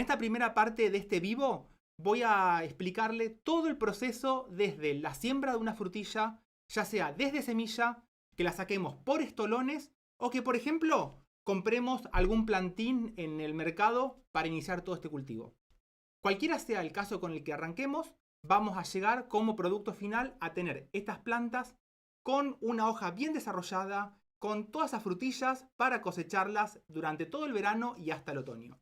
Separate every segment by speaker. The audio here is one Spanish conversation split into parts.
Speaker 1: En esta primera parte de este vivo voy a explicarle todo el proceso desde la siembra de una frutilla, ya sea desde semilla, que la saquemos por estolones o que, por ejemplo, compremos algún plantín en el mercado para iniciar todo este cultivo. Cualquiera sea el caso con el que arranquemos, vamos a llegar como producto final a tener estas plantas con una hoja bien desarrollada, con todas esas frutillas para cosecharlas durante todo el verano y hasta el otoño.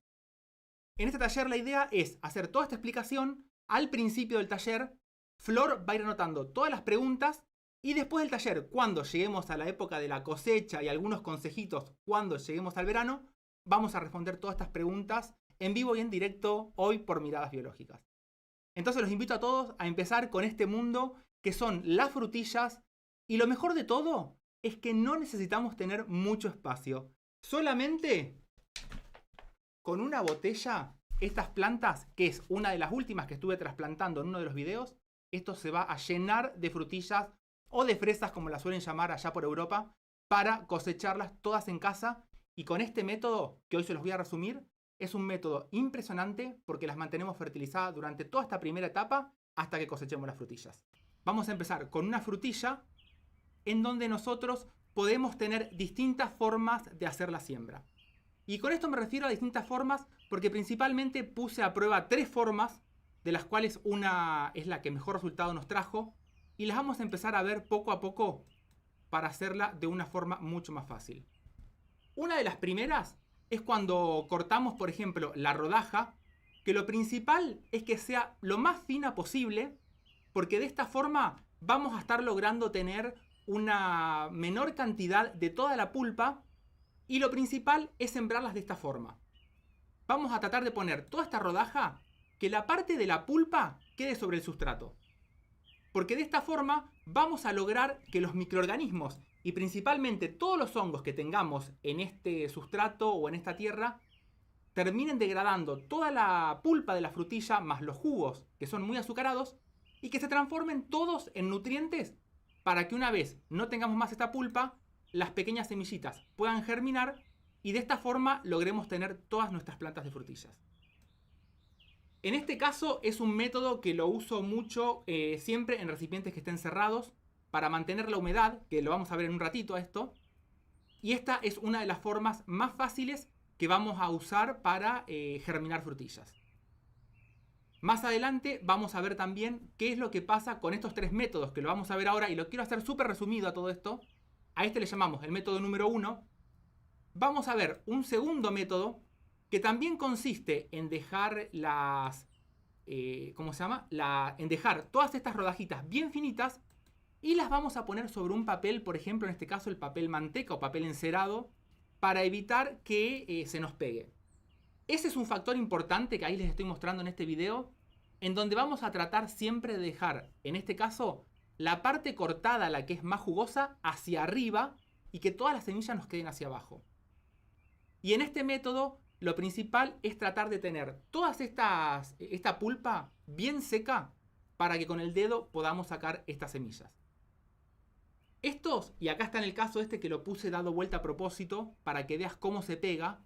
Speaker 1: En este taller la idea es hacer toda esta explicación. Al principio del taller, Flor va a ir anotando todas las preguntas y después del taller, cuando lleguemos a la época de la cosecha y algunos consejitos cuando lleguemos al verano, vamos a responder todas estas preguntas en vivo y en directo hoy por Miradas Biológicas. Entonces los invito a todos a empezar con este mundo que son las frutillas, y lo mejor de todo es que no necesitamos tener mucho espacio. Solamente con una botella, estas plantas, que es una de las últimas que estuve trasplantando en uno de los videos, esto se va a llenar de frutillas o de fresas, como las suelen llamar allá por Europa, para cosecharlas todas en casa. Y con este método, que hoy se los voy a resumir, es un método impresionante porque las mantenemos fertilizadas durante toda esta primera etapa hasta que cosechemos las frutillas. Vamos a empezar con una frutilla en donde nosotros podemos tener distintas formas de hacer la siembra. Y con esto me refiero a distintas formas porque principalmente puse a prueba 3 formas, de las cuales una es la que mejor resultado nos trajo, y las vamos a empezar a ver poco a poco para hacerla de una forma mucho más fácil. Una de las primeras es cuando cortamos, por ejemplo, la rodaja, que lo principal es que sea lo más fina posible, porque de esta forma vamos a estar logrando tener una menor cantidad de toda la pulpa. Y lo principal es sembrarlas de esta forma. Vamos a tratar de poner toda esta rodaja, que la parte de la pulpa quede sobre el sustrato. Porque de esta forma vamos a lograr que los microorganismos y principalmente todos los hongos que tengamos en este sustrato o en esta tierra terminen degradando toda la pulpa de la frutilla más los jugos, que son muy azucarados, y que se transformen todos en nutrientes para que una vez no tengamos más esta pulpa, las pequeñas semillitas puedan germinar y de esta forma logremos tener todas nuestras plantas de frutillas. En este caso es un método que lo uso mucho siempre en recipientes que estén cerrados para mantener la humedad, que lo vamos a ver en un ratito a esto. Y esta es una de las formas más fáciles que vamos a usar para germinar frutillas. Más adelante vamos a ver también qué es lo que pasa con estos 3 métodos, que lo vamos a ver ahora y lo quiero hacer súper resumido a todo esto. A este le llamamos el método número 1. Vamos a ver un segundo método que también consiste en dejar en dejar todas estas rodajitas bien finitas y las vamos a poner sobre un papel, por ejemplo, en este caso el papel manteca o papel encerado, para evitar que se nos pegue. Ese es un factor importante que ahí les estoy mostrando en este video, en donde vamos a tratar siempre de dejar, en este caso, la parte cortada, la que es más jugosa, hacia arriba y que todas las semillas nos queden hacia abajo. Y en este método lo principal es tratar de tener esta pulpa bien seca para que con el dedo podamos sacar estas semillas. Estos, y acá está en el caso este que lo puse dado vuelta a propósito para que veas cómo se pega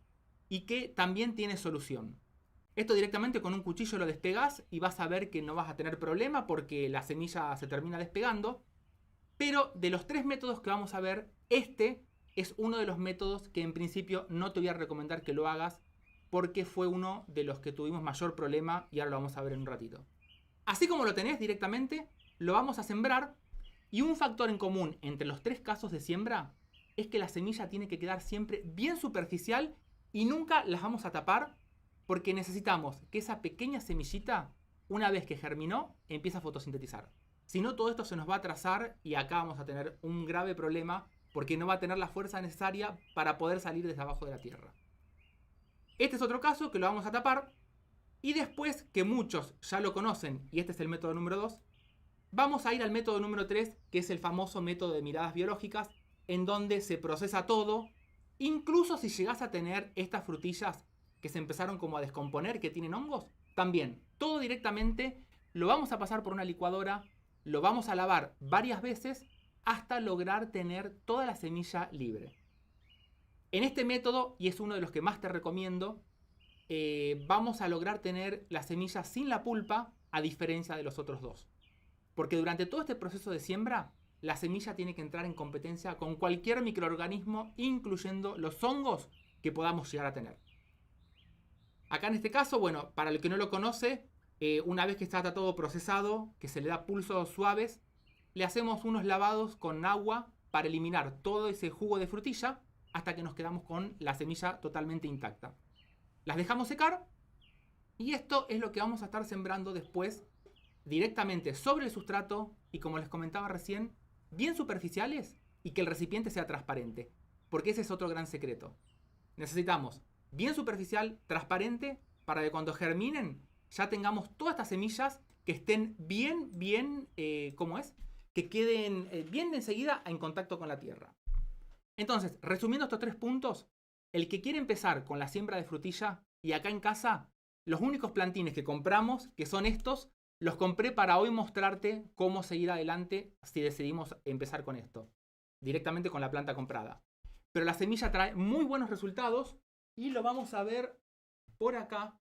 Speaker 1: y que también tiene solución. Esto directamente con un cuchillo lo despegas y vas a ver que no vas a tener problema porque la semilla se termina despegando. Pero de los 3 métodos que vamos a ver, este es uno de los métodos que en principio no te voy a recomendar que lo hagas porque fue uno de los que tuvimos mayor problema y ahora lo vamos a ver en un ratito. Así como lo tenés directamente, lo vamos a sembrar, y un factor en común entre los 3 casos de siembra es que la semilla tiene que quedar siempre bien superficial y nunca las vamos a tapar porque necesitamos que esa pequeña semillita, una vez que germinó, empiece a fotosintetizar. Si no, todo esto se nos va a atrasar y acá vamos a tener un grave problema porque no va a tener la fuerza necesaria para poder salir desde abajo de la tierra. Este es otro caso que lo vamos a tapar. Y después, que muchos ya lo conocen, y este es el método número 2, vamos a ir al método número 3, que es el famoso método de miradas biológicas, en donde se procesa todo, incluso si llegás a tener estas frutillas que se empezaron como a descomponer, que tienen hongos, también, todo directamente lo vamos a pasar por una licuadora, lo vamos a lavar varias veces hasta lograr tener toda la semilla libre. En este método, y es uno de los que más te recomiendo, vamos a lograr tener la semilla sin la pulpa, a diferencia de los otros dos. Porque durante todo este proceso de siembra, la semilla tiene que entrar en competencia con cualquier microorganismo, incluyendo los hongos que podamos llegar a tener. Acá en este caso, bueno, para el que no lo conoce, una vez que está todo procesado, que se le da pulsos suaves, le hacemos unos lavados con agua para eliminar todo ese jugo de frutilla hasta que nos quedamos con la semilla totalmente intacta. Las dejamos secar y esto es lo que vamos a estar sembrando después directamente sobre el sustrato y, como les comentaba recién, bien superficiales y que el recipiente sea transparente, porque ese es otro gran secreto. Necesitamos bien superficial, transparente, para que cuando germinen ya tengamos todas estas semillas que estén bien, ¿cómo es? Que queden bien enseguida en contacto con la tierra. Entonces, resumiendo estos 3 puntos, el que quiere empezar con la siembra de frutilla, y acá en casa, los únicos plantines que compramos, que son estos, los compré para hoy mostrarte cómo seguir adelante si decidimos empezar con esto, directamente con la planta comprada. Pero la semilla trae muy buenos resultados y lo vamos a ver por acá.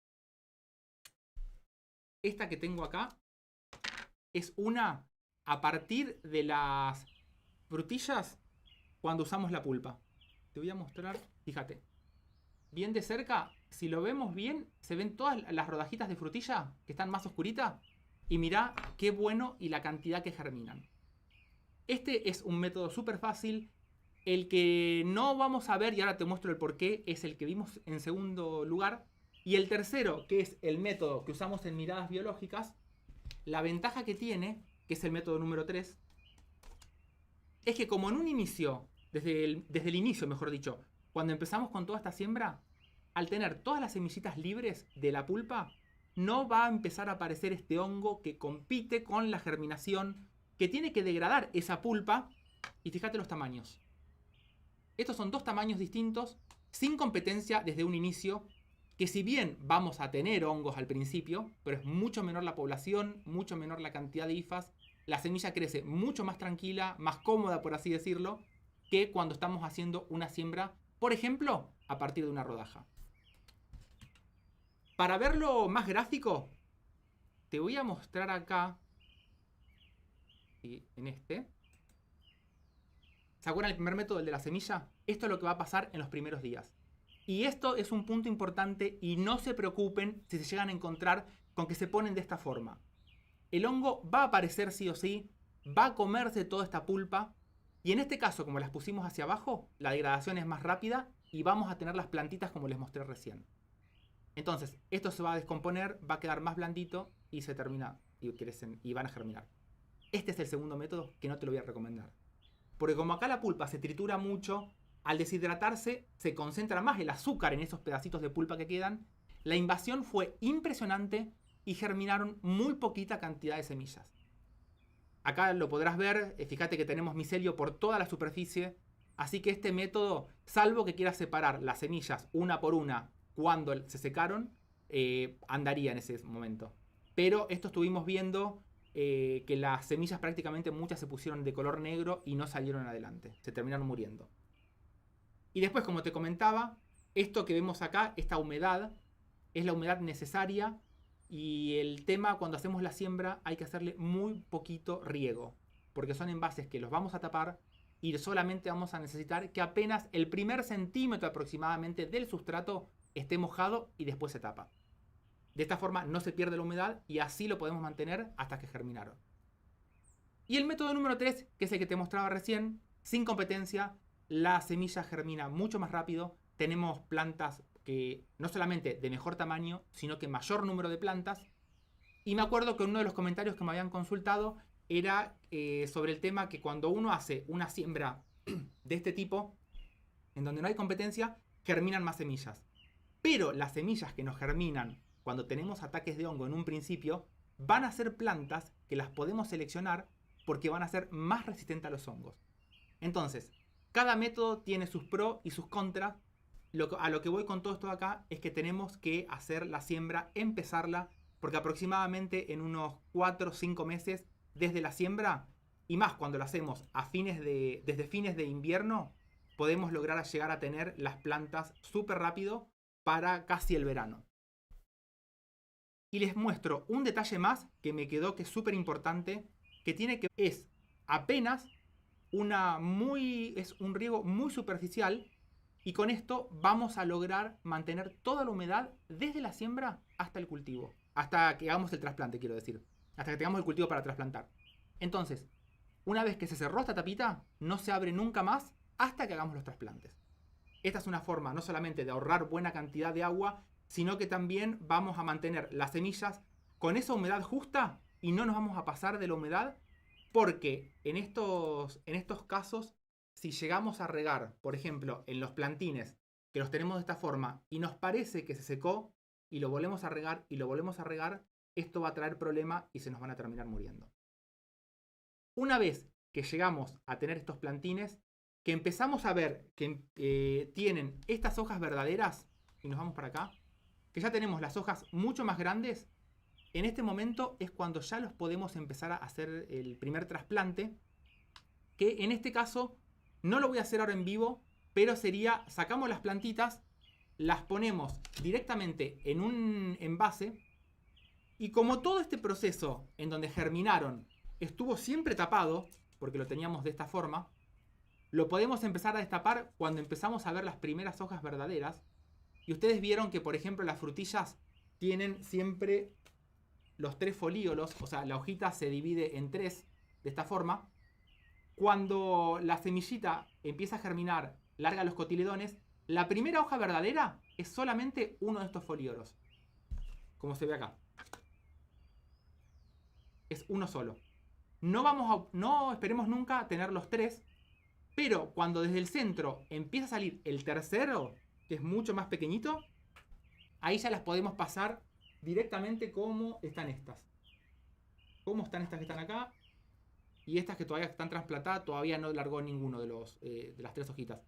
Speaker 1: Esta que tengo acá es una a partir de las frutillas cuando usamos la pulpa. Te voy a mostrar, fíjate, bien de cerca, si lo vemos bien, se ven todas las rodajitas de frutilla que están más oscuritas. Y mirá qué bueno y la cantidad que germinan. Este es un método súper fácil. El que no vamos a ver, y ahora te muestro el porqué, es el que vimos en segundo lugar. Y el tercero, que es el método que usamos en miradas biológicas, la ventaja que tiene, que es el método número 3, es que como en un inicio, desde el inicio mejor dicho, cuando empezamos con toda esta siembra, al tener todas las semillitas libres de la pulpa, no va a empezar a aparecer este hongo que compite con la germinación, que tiene que degradar esa pulpa. Y fíjate los tamaños. Estos son 2 tamaños distintos, sin competencia desde un inicio, que si bien vamos a tener hongos al principio, pero es mucho menor la población, mucho menor la cantidad de hifas, la semilla crece mucho más tranquila, más cómoda por así decirlo, que cuando estamos haciendo una siembra, por ejemplo, a partir de una rodaja. Para verlo más gráfico, te voy a mostrar acá, en este. ¿Se acuerdan el primer método, el de la semilla? Esto es lo que va a pasar en los primeros días. Y esto es un punto importante y no se preocupen si se llegan a encontrar con que se ponen de esta forma. El hongo va a aparecer sí o sí, va a comerse toda esta pulpa y en este caso, como las pusimos hacia abajo, la degradación es más rápida y vamos a tener las plantitas como les mostré recién. Entonces, esto se va a descomponer, va a quedar más blandito y se termina y crecen y van a germinar. Este es el segundo método que no te lo voy a recomendar. Porque como acá la pulpa se tritura mucho, al deshidratarse se concentra más el azúcar en esos pedacitos de pulpa que quedan. La invasión fue impresionante y germinaron muy poquita cantidad de semillas. Acá lo podrás ver, fíjate que tenemos micelio por toda la superficie. Así que este método, salvo que quieras separar las semillas una por una cuando se secaron, andaría en ese momento. Pero esto estuvimos viendo que las semillas prácticamente muchas se pusieron de color negro y no salieron adelante, se terminaron muriendo. Y después, como te comentaba, esto que vemos acá, esta humedad, es la humedad necesaria y el tema cuando hacemos la siembra hay que hacerle muy poquito riego, porque son envases que los vamos a tapar y solamente vamos a necesitar que apenas el primer centímetro aproximadamente del sustrato esté mojado y después se tapa. De esta forma no se pierde la humedad y así lo podemos mantener hasta que germinaron. Y el método número 3, que es el que te mostraba recién, sin competencia, la semilla germina mucho más rápido. Tenemos plantas que no solamente de mejor tamaño, sino que mayor número de plantas. Y me acuerdo que uno de los comentarios que me habían consultado era sobre el tema que cuando uno hace una siembra de este tipo, en donde no hay competencia, germinan más semillas. Pero las semillas que nos germinan cuando tenemos ataques de hongo en un principio, van a ser plantas que las podemos seleccionar porque van a ser más resistentes a los hongos. Entonces, cada método tiene sus pros y sus contras. A lo que voy con todo esto acá es que tenemos que hacer la siembra, empezarla, porque aproximadamente en unos 4 o 5 meses desde la siembra, y más cuando lo hacemos desde fines de invierno, podemos lograr llegar a tener las plantas súper rápido para casi el verano. Y les muestro un detalle más que me quedó que es súper importante, que tiene que es apenas es un riego muy superficial, y con esto vamos a lograr mantener toda la humedad desde la siembra hasta el cultivo. Hasta que hagamos el trasplante, quiero decir. Hasta que tengamos el cultivo para trasplantar. Entonces, una vez que se cerró esta tapita, no se abre nunca más hasta que hagamos los trasplantes. Esta es una forma no solamente de ahorrar buena cantidad de agua, sino que también vamos a mantener las semillas con esa humedad justa y no nos vamos a pasar de la humedad, porque en estos casos, si llegamos a regar, por ejemplo, en los plantines, que los tenemos de esta forma, y nos parece que se secó, y lo volvemos a regar, y lo volvemos a regar, esto va a traer problema y se nos van a terminar muriendo. Una vez que llegamos a tener estos plantines, que empezamos a ver que tienen estas hojas verdaderas, y nos vamos para acá, que ya tenemos las hojas mucho más grandes, en este momento es cuando ya los podemos empezar a hacer el primer trasplante, que en este caso no lo voy a hacer ahora en vivo, pero sería, sacamos las plantitas, las ponemos directamente en un envase, y como todo este proceso en donde germinaron estuvo siempre tapado, porque lo teníamos de esta forma, lo podemos empezar a destapar cuando empezamos a ver las primeras hojas verdaderas. Y ustedes vieron que, por ejemplo, las frutillas tienen siempre los 3 folíolos, o sea, la hojita se divide en 3 de esta forma. Cuando la semillita empieza a germinar, larga los cotiledones, la primera hoja verdadera es solamente uno de estos foliolos, como se ve acá. Es uno solo. No esperemos nunca tener los 3, pero cuando desde el centro empieza a salir el tercero, que es mucho más pequeñito, ahí ya las podemos pasar directamente como están estas. Como están estas que están acá. Y estas que todavía están trasplantadas, todavía no largó ninguno de las 3 hojitas.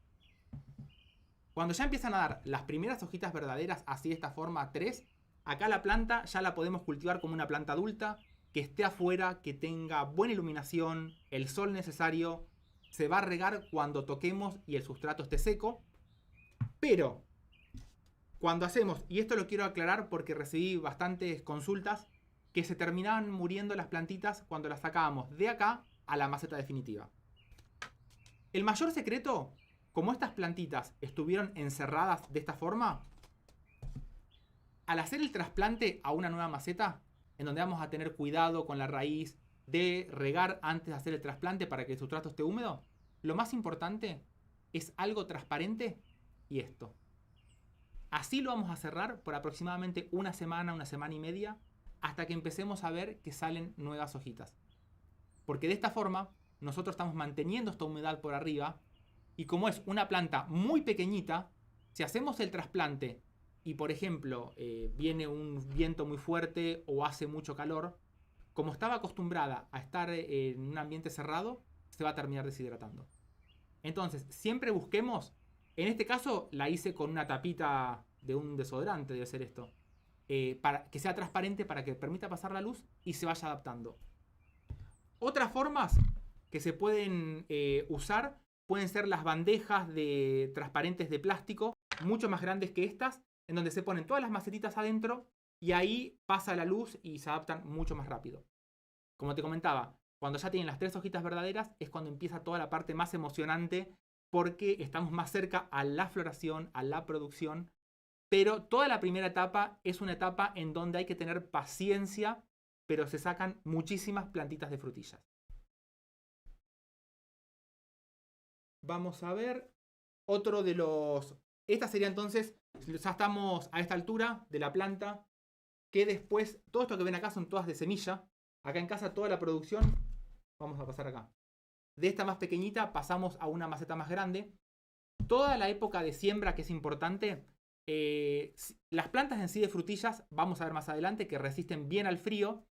Speaker 1: Cuando ya empiezan a dar las primeras hojitas verdaderas, así de esta forma, 3, acá la planta ya la podemos cultivar como una planta adulta, que esté afuera, que tenga buena iluminación, el sol necesario. Se va a regar cuando toquemos y el sustrato esté seco. Pero cuando hacemos, y esto lo quiero aclarar porque recibí bastantes consultas, que se terminaban muriendo las plantitas cuando las sacábamos de acá a la maceta definitiva. El mayor secreto, como estas plantitas estuvieron encerradas de esta forma, al hacer el trasplante a una nueva maceta, en donde vamos a tener cuidado con la raíz, de regar antes de hacer el trasplante para que el sustrato esté húmedo, lo más importante es algo transparente y esto. Así lo vamos a cerrar por aproximadamente una semana y media, hasta que empecemos a ver que salen nuevas hojitas. Porque de esta forma nosotros estamos manteniendo esta humedad por arriba, y como es una planta muy pequeñita, si hacemos el trasplante y por ejemplo viene un viento muy fuerte o hace mucho calor, como estaba acostumbrada a estar en un ambiente cerrado, se va a terminar deshidratando. Entonces siempre busquemos, en este caso la hice con una tapita de un desodorante, debe ser esto, para que sea transparente, para que permita pasar la luz y se vaya adaptando. Otras formas que se pueden usar pueden ser las bandejas transparentes de plástico, mucho más grandes que estas, en donde se ponen todas las macetitas adentro y ahí pasa la luz y se adaptan mucho más rápido. Como te comentaba, cuando ya tienen las 3 hojitas verdaderas es cuando empieza toda la parte más emocionante, porque estamos más cerca a la floración, a la producción. Pero toda la primera etapa es una etapa en donde hay que tener paciencia, pero se sacan muchísimas plantitas de frutillas. Vamos a ver otro de los... Esta sería entonces, ya estamos a esta altura de la planta, que después, todo esto que ven acá son todas de semilla. Acá en casa toda la producción, vamos a pasar acá. De esta más pequeñita pasamos a una maceta más grande. Toda la época de siembra, que es importante, las plantas en sí de frutillas, vamos a ver más adelante, que resisten bien al frío.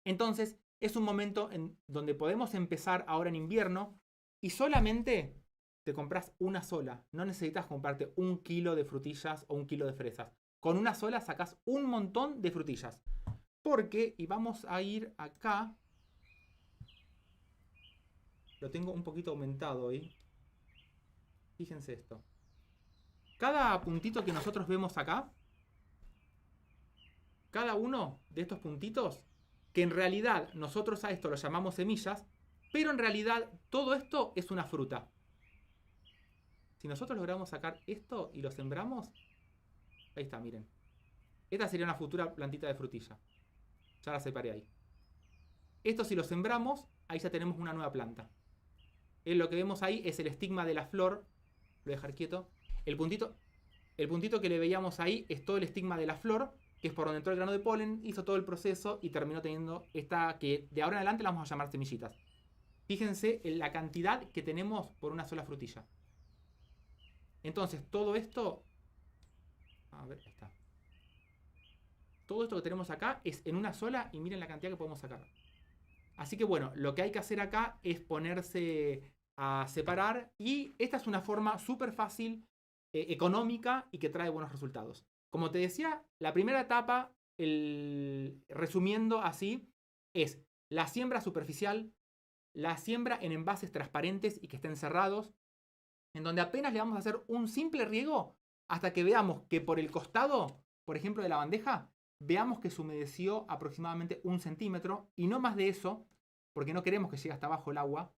Speaker 1: Entonces es un momento en donde podemos empezar ahora en invierno y solamente te compras una sola. No necesitas comprarte 1 kilo de frutillas o 1 kilo de fresas. Con una sola sacas un montón de frutillas. Porque, y vamos a ir acá, lo tengo un poquito aumentado hoy. Fíjense esto. Cada puntito que nosotros vemos acá, cada uno de estos puntitos, que en realidad nosotros a esto lo llamamos semillas, pero en realidad todo esto es una fruta. Si nosotros logramos sacar esto y lo sembramos, ahí está, miren. Esta sería una futura plantita de frutilla. Ya la separé ahí. Esto si lo sembramos, ahí ya tenemos una nueva planta. Lo que vemos ahí es el estigma de la flor. Lo voy a dejar quieto. El puntito que le veíamos ahí es todo el estigma de la flor, que es por donde entró el grano de polen, hizo todo el proceso y terminó teniendo esta que de ahora en adelante la vamos a llamar semillitas. Fíjense en la cantidad que tenemos por una sola frutilla. Entonces todo esto... A ver, ahí está. Todo esto que tenemos acá es en una sola y miren la cantidad que podemos sacar. Así que bueno, lo que hay que hacer acá es ponerse a separar y esta es una forma súper fácil, económica y que trae buenos resultados. Como te decía, la primera etapa, resumiendo así, es la siembra superficial, la siembra en envases transparentes y que estén cerrados, en donde apenas le vamos a hacer un simple riego hasta que veamos que por el costado, por ejemplo de la bandeja, veamos que se humedeció aproximadamente 1 centímetro y no más de eso, porque no queremos que llegue hasta abajo el agua.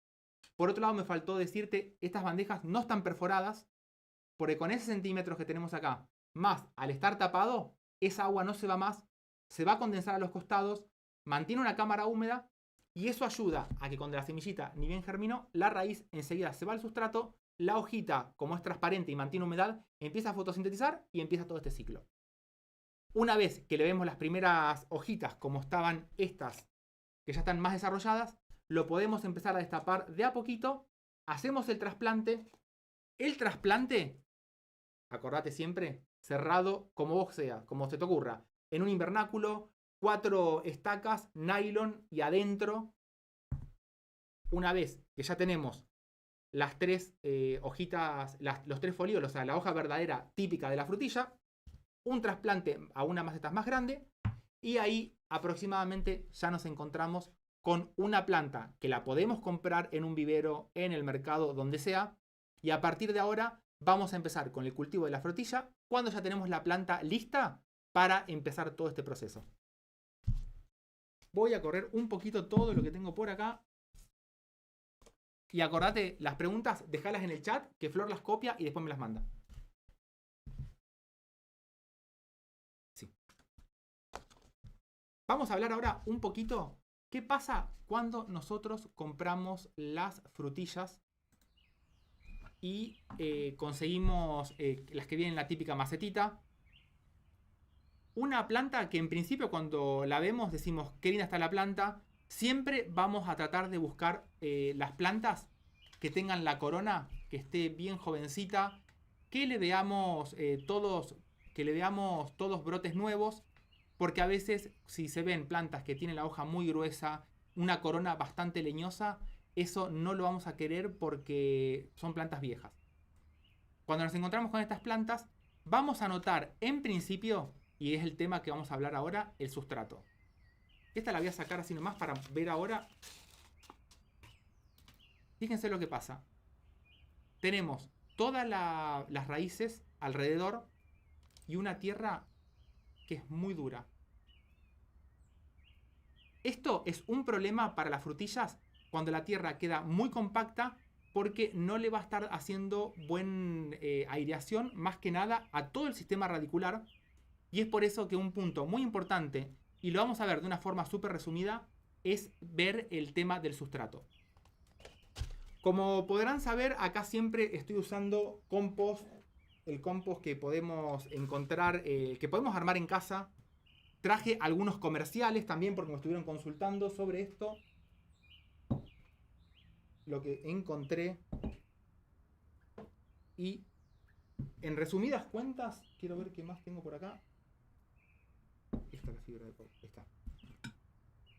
Speaker 1: Por otro lado, me faltó decirte, estas bandejas no están perforadas, porque con esos centímetros que tenemos acá, más al estar tapado, esa agua no se va más, se va a condensar a los costados, mantiene una cámara húmeda y eso ayuda a que cuando la semillita ni bien germinó, la raíz enseguida se va al sustrato, la hojita, como es transparente y mantiene humedad, empieza a fotosintetizar y empieza todo este ciclo. Una vez que le vemos las primeras hojitas como estaban estas, que ya están más desarrolladas, lo podemos empezar a destapar de a poquito. Hacemos el trasplante. El trasplante, acordate siempre, cerrado como vos sea, como se te ocurra. En un invernáculo, 4 estacas, nylon y adentro. Una vez que ya tenemos las 3 hojitas, los 3 folíolos, o sea, la hoja verdadera típica de la frutilla, un trasplante a una maceta más grande y ahí aproximadamente ya nos encontramos con una planta que la podemos comprar en un vivero, en el mercado, donde sea, y a partir de ahora vamos a empezar con el cultivo de la frutilla cuando ya tenemos la planta lista para empezar todo este proceso. Voy a correr un poquito todo lo que tengo por acá. Y acordate, las preguntas, déjalas en el chat, que Flor las copia y después me las manda. Sí. Vamos a hablar ahora un poquito qué pasa cuando nosotros compramos las frutillas y conseguimos las que vienen en la típica macetita. Una planta que en principio cuando la vemos decimos qué linda está la planta. Siempre vamos a tratar de buscar las plantas que tengan la corona, que esté bien jovencita, que le veamos todos brotes nuevos, porque a veces si se ven plantas que tienen la hoja muy gruesa, una corona bastante leñosa, eso no lo vamos a querer porque son plantas viejas. Cuando nos encontramos con estas plantas, vamos a notar en principio, y es el tema que vamos a hablar ahora, el sustrato. Esta la voy a sacar así nomás para ver ahora. Fíjense lo que pasa. Tenemos todas las raíces alrededor y una tierra que es muy dura. Esto es un problema para las frutillas cuando la tierra queda muy compacta porque no le va a estar haciendo buena aireación más que nada a todo el sistema radicular. Y es por eso que un punto muy importante, y lo vamos a ver de una forma súper resumida, es ver el tema del sustrato. Como podrán saber, acá siempre estoy usando compost, el compost que podemos encontrar, que podemos armar en casa. Traje algunos comerciales también porque me estuvieron consultando sobre esto. Lo que encontré. Y en resumidas cuentas, quiero ver qué más tengo por acá. Esta es la fibra de cobre. Está.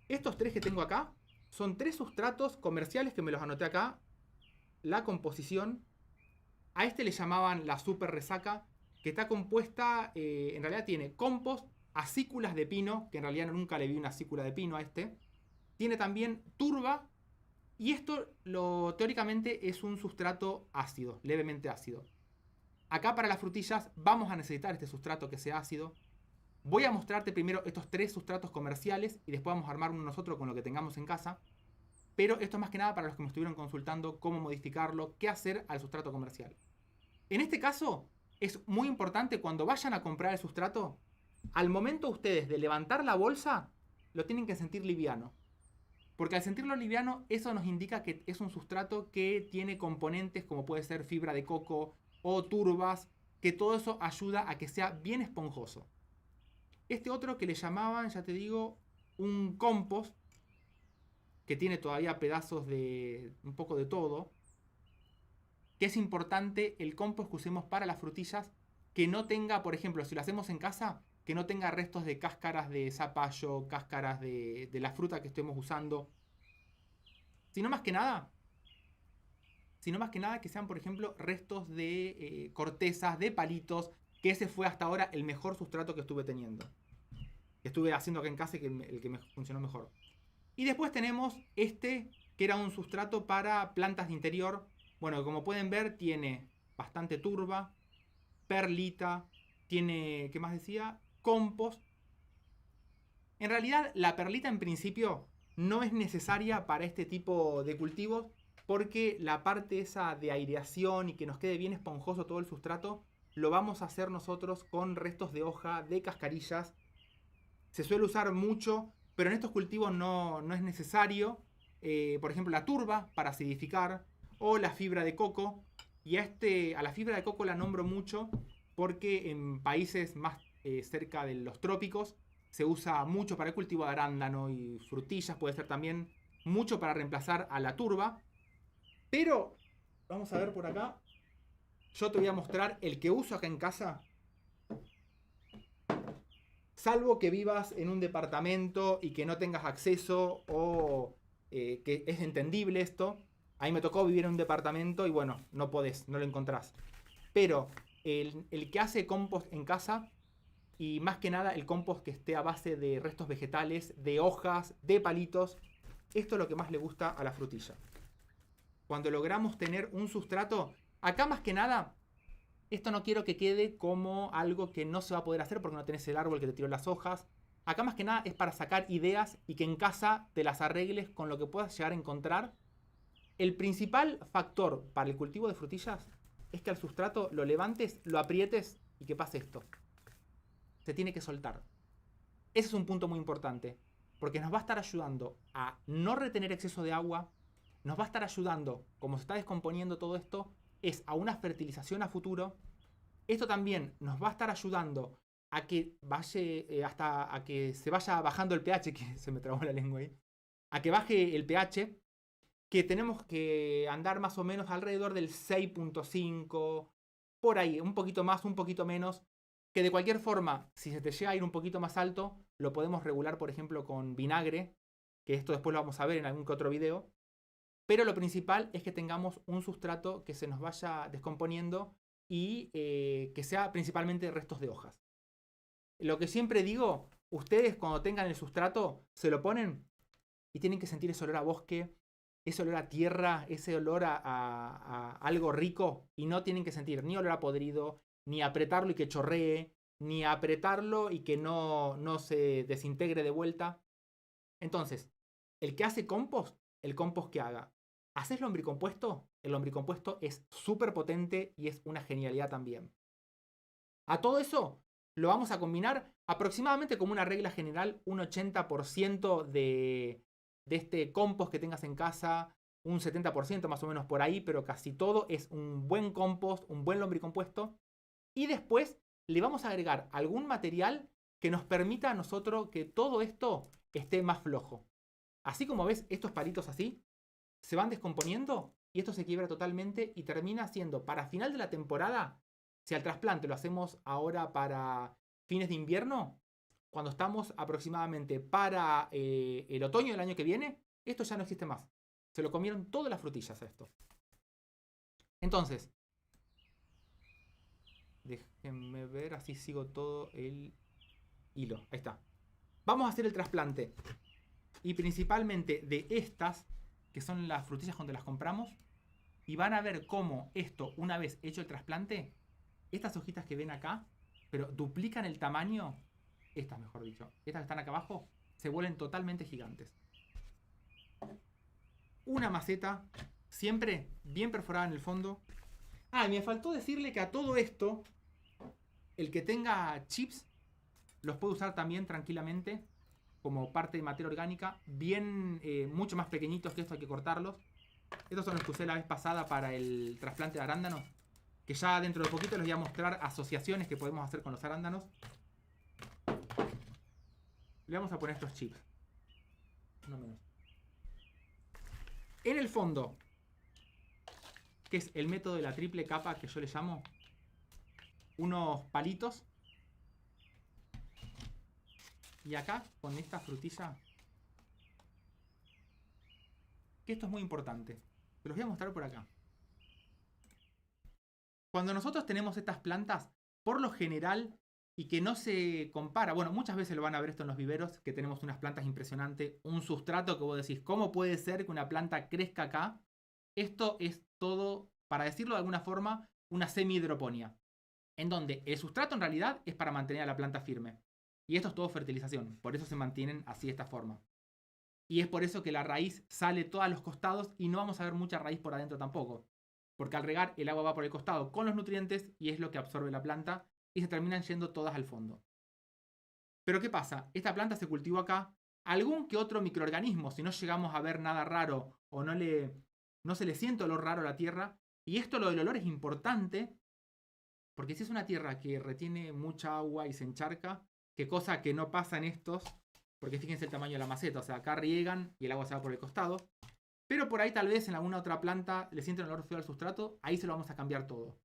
Speaker 1: Estos 3 que tengo acá son 3 sustratos comerciales que me los anoté acá. La composición. A este le llamaban la super resaca, que está compuesta, en realidad tiene compost, acículas de pino, que en realidad nunca le vi una acícula de pino a este. Tiene también turba, y esto teóricamente es un sustrato ácido, levemente ácido. Acá para las frutillas vamos a necesitar este sustrato que sea ácido. Voy a mostrarte primero estos 3 sustratos comerciales y después vamos a armar uno nosotros con lo que tengamos en casa. Pero esto es más que nada para los que me estuvieron consultando cómo modificarlo, qué hacer al sustrato comercial. En este caso, es muy importante cuando vayan a comprar el sustrato, al momento ustedes de levantar la bolsa, lo tienen que sentir liviano. Porque al sentirlo liviano, eso nos indica que es un sustrato que tiene componentes como puede ser fibra de coco o turbas, que todo eso ayuda a que sea bien esponjoso. Este otro que le llamaban, ya te digo, un compost, que tiene todavía pedazos de un poco de todo, que es importante el compost que usemos para las frutillas, que no tenga, por ejemplo, si lo hacemos en casa, que no tenga restos de cáscaras de zapallo, cáscaras de la fruta que estemos usando, sino más que nada, que sean, por ejemplo, restos de cortezas, de palitos, que ese fue hasta ahora el mejor sustrato que estuve teniendo. Que estuve haciendo acá en casa y el que me funcionó mejor. Y después tenemos este, que era un sustrato para plantas de interior. Bueno, como pueden ver, tiene bastante turba, perlita, tiene, ¿qué más decía? Compost. En realidad, la perlita en principio no es necesaria para este tipo de cultivos, porque la parte esa de aireación y que nos quede bien esponjoso todo el sustrato, lo vamos a hacer nosotros con restos de hoja, de cascarillas. Se suele usar mucho, pero en estos cultivos no es necesario. Por ejemplo, la turba para acidificar o la fibra de coco. Y a la fibra de coco la nombro mucho porque en países más cerca de los trópicos se usa mucho para el cultivo de arándano y frutillas. Puede ser también mucho para reemplazar a la turba. Pero vamos a ver por acá. Yo te voy a mostrar el que uso acá en casa. Salvo que vivas en un departamento y que no tengas acceso o que es entendible esto. A mí me tocó vivir en un departamento y bueno, no podés, no lo encontrás. Pero el que hace compost en casa, y más que nada el compost que esté a base de restos vegetales, de hojas, de palitos, esto es lo que más le gusta a la frutilla. Cuando logramos tener un sustrato, acá más que nada, esto no quiero que quede como algo que no se va a poder hacer porque no tenés el árbol que te tiró las hojas. Acá más que nada es para sacar ideas y que en casa te las arregles con lo que puedas llegar a encontrar. El principal factor para el cultivo de frutillas es que al sustrato lo levantes, lo aprietes y que pase esto. Se tiene que soltar. Ese es un punto muy importante, porque nos va a estar ayudando a no retener exceso de agua, nos va a estar ayudando, como se está descomponiendo todo esto, es a una fertilización a futuro. Esto también nos va a estar ayudando a que vaya hasta a que se vaya bajando el pH, que se me trabó la lengua ahí, a que baje el pH, que tenemos que andar más o menos alrededor del 6.5, por ahí, un poquito más, un poquito menos, que de cualquier forma, si se te llega a ir un poquito más alto, lo podemos regular, por ejemplo, con vinagre, que esto después lo vamos a ver en algún que otro video. Pero lo principal es que tengamos un sustrato que se nos vaya descomponiendo y que sea principalmente restos de hojas. Lo que siempre digo, ustedes cuando tengan el sustrato, se lo ponen y tienen que sentir ese olor a bosque, ese olor a tierra, ese olor a algo rico, y no tienen que sentir ni olor a podrido, ni apretarlo y que chorree, ni apretarlo y que no se desintegre de vuelta. Entonces, el que hace compost, el compost que haga. ¿Haces lombricompuesto? El lombricompuesto es súper potente y es una genialidad también. A todo eso lo vamos a combinar aproximadamente como una regla general, un 80% de este compost que tengas en casa, un 70% más o menos por ahí, pero casi todo es un buen compost, un buen lombricompuesto. Y después le vamos a agregar algún material que nos permita a nosotros que todo esto esté más flojo. Así como ves estos palitos así, se van descomponiendo y esto se quiebra totalmente y termina siendo para final de la temporada, si al trasplante lo hacemos ahora para fines de invierno, cuando estamos aproximadamente para el otoño del año que viene, esto ya no existe más. Se lo comieron todas las frutillas a esto. Entonces, déjenme ver, así sigo todo el hilo. Ahí está. Vamos a hacer el trasplante. Y principalmente de estas, que son las frutillas cuando las compramos. Y van a ver cómo esto, una vez hecho el trasplante, estas hojitas que ven acá, pero duplican el tamaño estas mejor dicho, estas que están acá abajo, se vuelven totalmente gigantes. Una maceta, siempre bien perforada en el fondo. Ah, y me faltó decirle que a todo esto, el que tenga chips, los puede usar también tranquilamente como parte de materia orgánica, bien, mucho más pequeñitos que esto, hay que cortarlos. Estos son los que usé la vez pasada para el trasplante de arándanos, que ya dentro de poquito les voy a mostrar asociaciones que podemos hacer con los arándanos. Le vamos a poner estos chips. No menos. En el fondo, que es el método de la triple capa que yo le llamo, unos palitos. Y acá, con esta frutilla, que esto es muy importante, se los voy a mostrar por acá. Cuando nosotros tenemos estas plantas, por lo general, y que no se compara, bueno, muchas veces lo van a ver esto en los viveros, que tenemos unas plantas impresionantes, un sustrato que vos decís, ¿cómo puede ser que una planta crezca acá? Esto es todo, para decirlo de alguna forma, una semi-hidroponía, en donde el sustrato en realidad es para mantener a la planta firme. Y esto es todo fertilización, por eso se mantienen así de esta forma. Y es por eso que la raíz sale todos a los costados y no vamos a ver mucha raíz por adentro tampoco. Porque al regar el agua va por el costado con los nutrientes y es lo que absorbe la planta y se terminan yendo todas al fondo. Pero ¿qué pasa? Esta planta se cultivó acá. Algún que otro microorganismo, si no llegamos a ver nada raro o no se le siente olor raro a la tierra. Y esto, lo del olor, es importante porque si es una tierra que retiene mucha agua y se encharca, qué cosa que no pasa en estos, porque fíjense el tamaño de la maceta, o sea, acá riegan y el agua se va por el costado. Pero por ahí tal vez en alguna otra planta le sienten olor feo al sustrato, ahí se lo vamos a cambiar todo.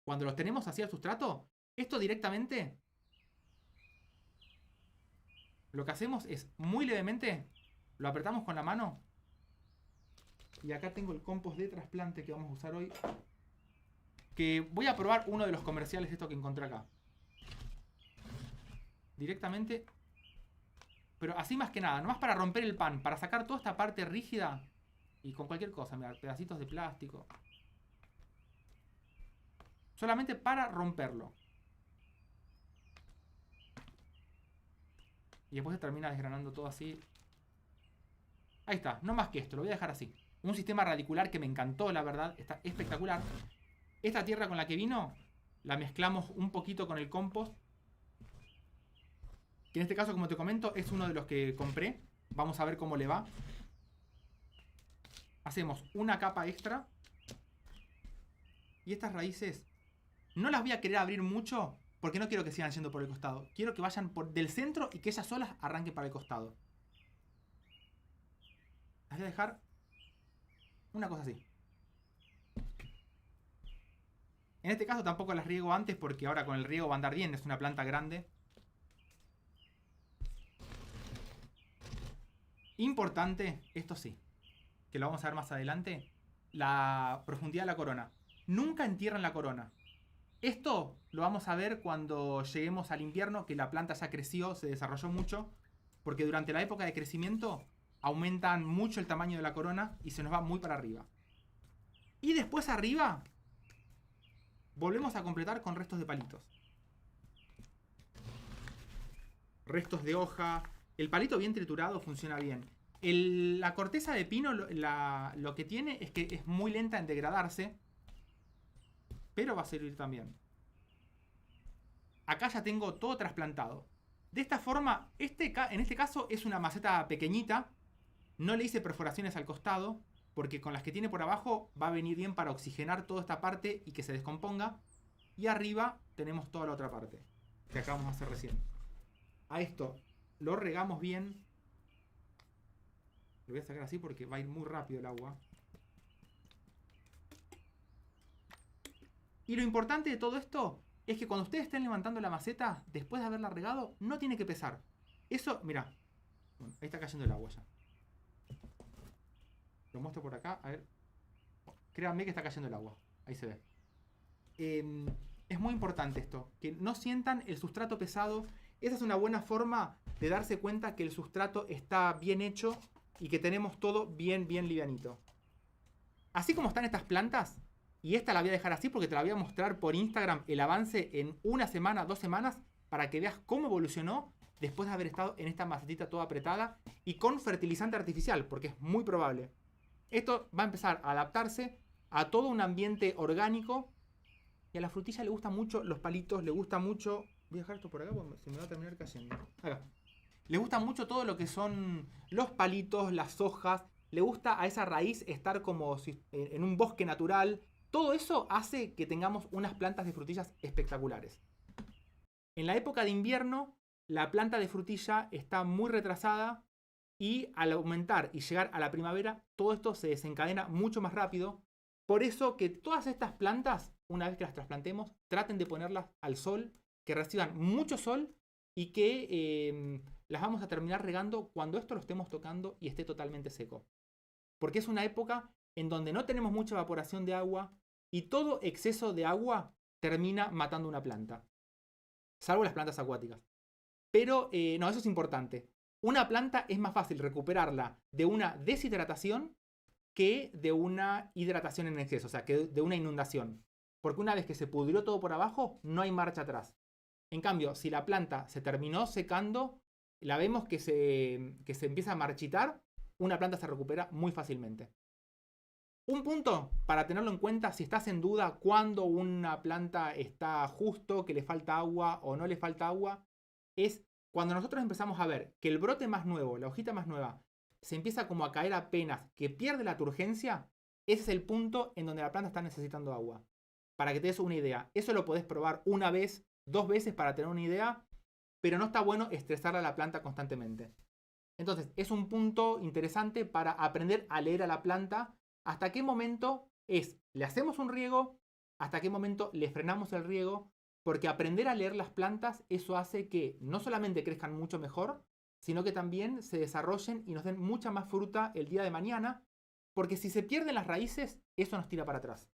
Speaker 1: Cuando los tenemos así al sustrato, esto directamente, lo que hacemos es muy levemente, lo apretamos con la mano. Y acá tengo el compost de trasplante que vamos a usar hoy. Que voy a probar uno de los comerciales de esto que encontré acá. Directamente. Pero así más que nada, nomás para romper el pan, para sacar toda esta parte rígida. Y con cualquier cosa, mirá, pedacitos de plástico. Solamente para romperlo. Y después se termina desgranando todo así. Ahí está, no más que esto, lo voy a dejar así. Un sistema radicular que me encantó, la verdad, está espectacular. Esta tierra con la que vino, la mezclamos un poquito con el compost. Que en este caso, como te comento, es uno de los que compré. Vamos a ver cómo le va. Hacemos una capa extra. Y estas raíces no las voy a querer abrir mucho porque no quiero que sigan yendo por el costado. Quiero que vayan del centro y que ellas solas arranquen para el costado. Las voy a dejar una cosa así. En este caso tampoco las riego antes porque ahora con el riego va a andar bien. Es una planta grande. Importante, esto sí, que lo vamos a ver más adelante, la profundidad de la corona. Nunca entierran la corona. Esto lo vamos a ver cuando lleguemos al invierno, que la planta ya creció, se desarrolló mucho, porque durante la época de crecimiento aumentan mucho el tamaño de la corona y se nos va muy para arriba. Y después arriba volvemos a completar con restos de palitos. Restos de hoja. El palito bien triturado funciona bien. La corteza de pino lo que tiene es que es muy lenta en degradarse. Pero va a servir también. Acá ya tengo todo trasplantado. De esta forma, en este caso es una maceta pequeñita. No le hice perforaciones al costado, porque con las que tiene por abajo va a venir bien para oxigenar toda esta parte y que se descomponga. Y arriba tenemos toda la otra parte, que acabamos de hacer recién. A esto lo regamos bien. Lo voy a sacar así porque va a ir muy rápido el agua. Y lo importante de todo esto es que cuando ustedes estén levantando la maceta, después de haberla regado, no tiene que pesar. Eso, mirá. Bueno, ahí está cayendo el agua ya. Lo muestro por acá, a ver. Créanme que está cayendo el agua. Ahí se ve. Es muy importante esto. Que no sientan el sustrato pesado. Esa es una buena forma de darse cuenta que el sustrato está bien hecho y que tenemos todo bien livianito. Así como están estas plantas, y esta la voy a dejar así porque te la voy a mostrar por Instagram el avance en una semana, 2 semanas, para que veas cómo evolucionó después de haber estado en esta macetita toda apretada y con fertilizante artificial, porque es muy probable. Esto va a empezar a adaptarse a todo un ambiente orgánico y a la frutilla le gustan mucho los palitos, le gusta mucho... Voy a dejar esto por acá porque se me va a terminar cayendo. Acá. Le gusta mucho todo lo que son los palitos, las hojas. Le gusta a esa raíz estar como si en un bosque natural. Todo eso hace que tengamos unas plantas de frutillas espectaculares. En la época de invierno, la planta de frutilla está muy retrasada y al aumentar y llegar a la primavera, todo esto se desencadena mucho más rápido. Por eso que todas estas plantas, una vez que las trasplantemos, traten de ponerlas al sol, que reciban mucho sol y que las vamos a terminar regando cuando esto lo estemos tocando y esté totalmente seco. Porque es una época en donde no tenemos mucha evaporación de agua y todo exceso de agua termina matando una planta. Salvo las plantas acuáticas. Pero no, eso es importante. Una planta es más fácil recuperarla de una deshidratación que de una hidratación en exceso, o sea, que de una inundación. Porque una vez que se pudrió todo por abajo, no hay marcha atrás. En cambio, si la planta se terminó secando, la vemos que se empieza a marchitar, una planta se recupera muy fácilmente. Un punto para tenerlo en cuenta si estás en duda cuando una planta está justo, que le falta agua o no le falta agua, es cuando nosotros empezamos a ver que el brote más nuevo, la hojita más nueva, se empieza como a caer apenas, que pierde la turgencia, ese es el punto en donde la planta está necesitando agua. Para que te des una idea, eso lo podés probar una vez, 2 veces para tener una idea, pero no está bueno estresar a la planta constantemente. Entonces, es un punto interesante para aprender a leer a la planta hasta qué momento le hacemos un riego, hasta qué momento le frenamos el riego, porque aprender a leer las plantas, eso hace que no solamente crezcan mucho mejor, sino que también se desarrollen y nos den mucha más fruta el día de mañana, porque si se pierden las raíces, eso nos tira para atrás.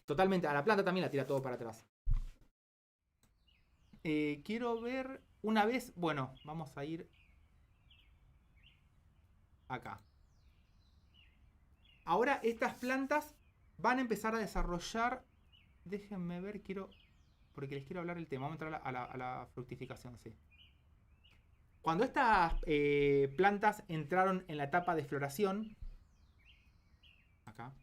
Speaker 1: Totalmente, a la planta también la tira todo para atrás. Quiero ver una vez, bueno, vamos a ir acá. Ahora estas plantas van a empezar a desarrollar, déjenme ver, porque les quiero hablar el tema, vamos a entrar a la fructificación, sí. Cuando estas plantas entraron en la etapa de floración, acá,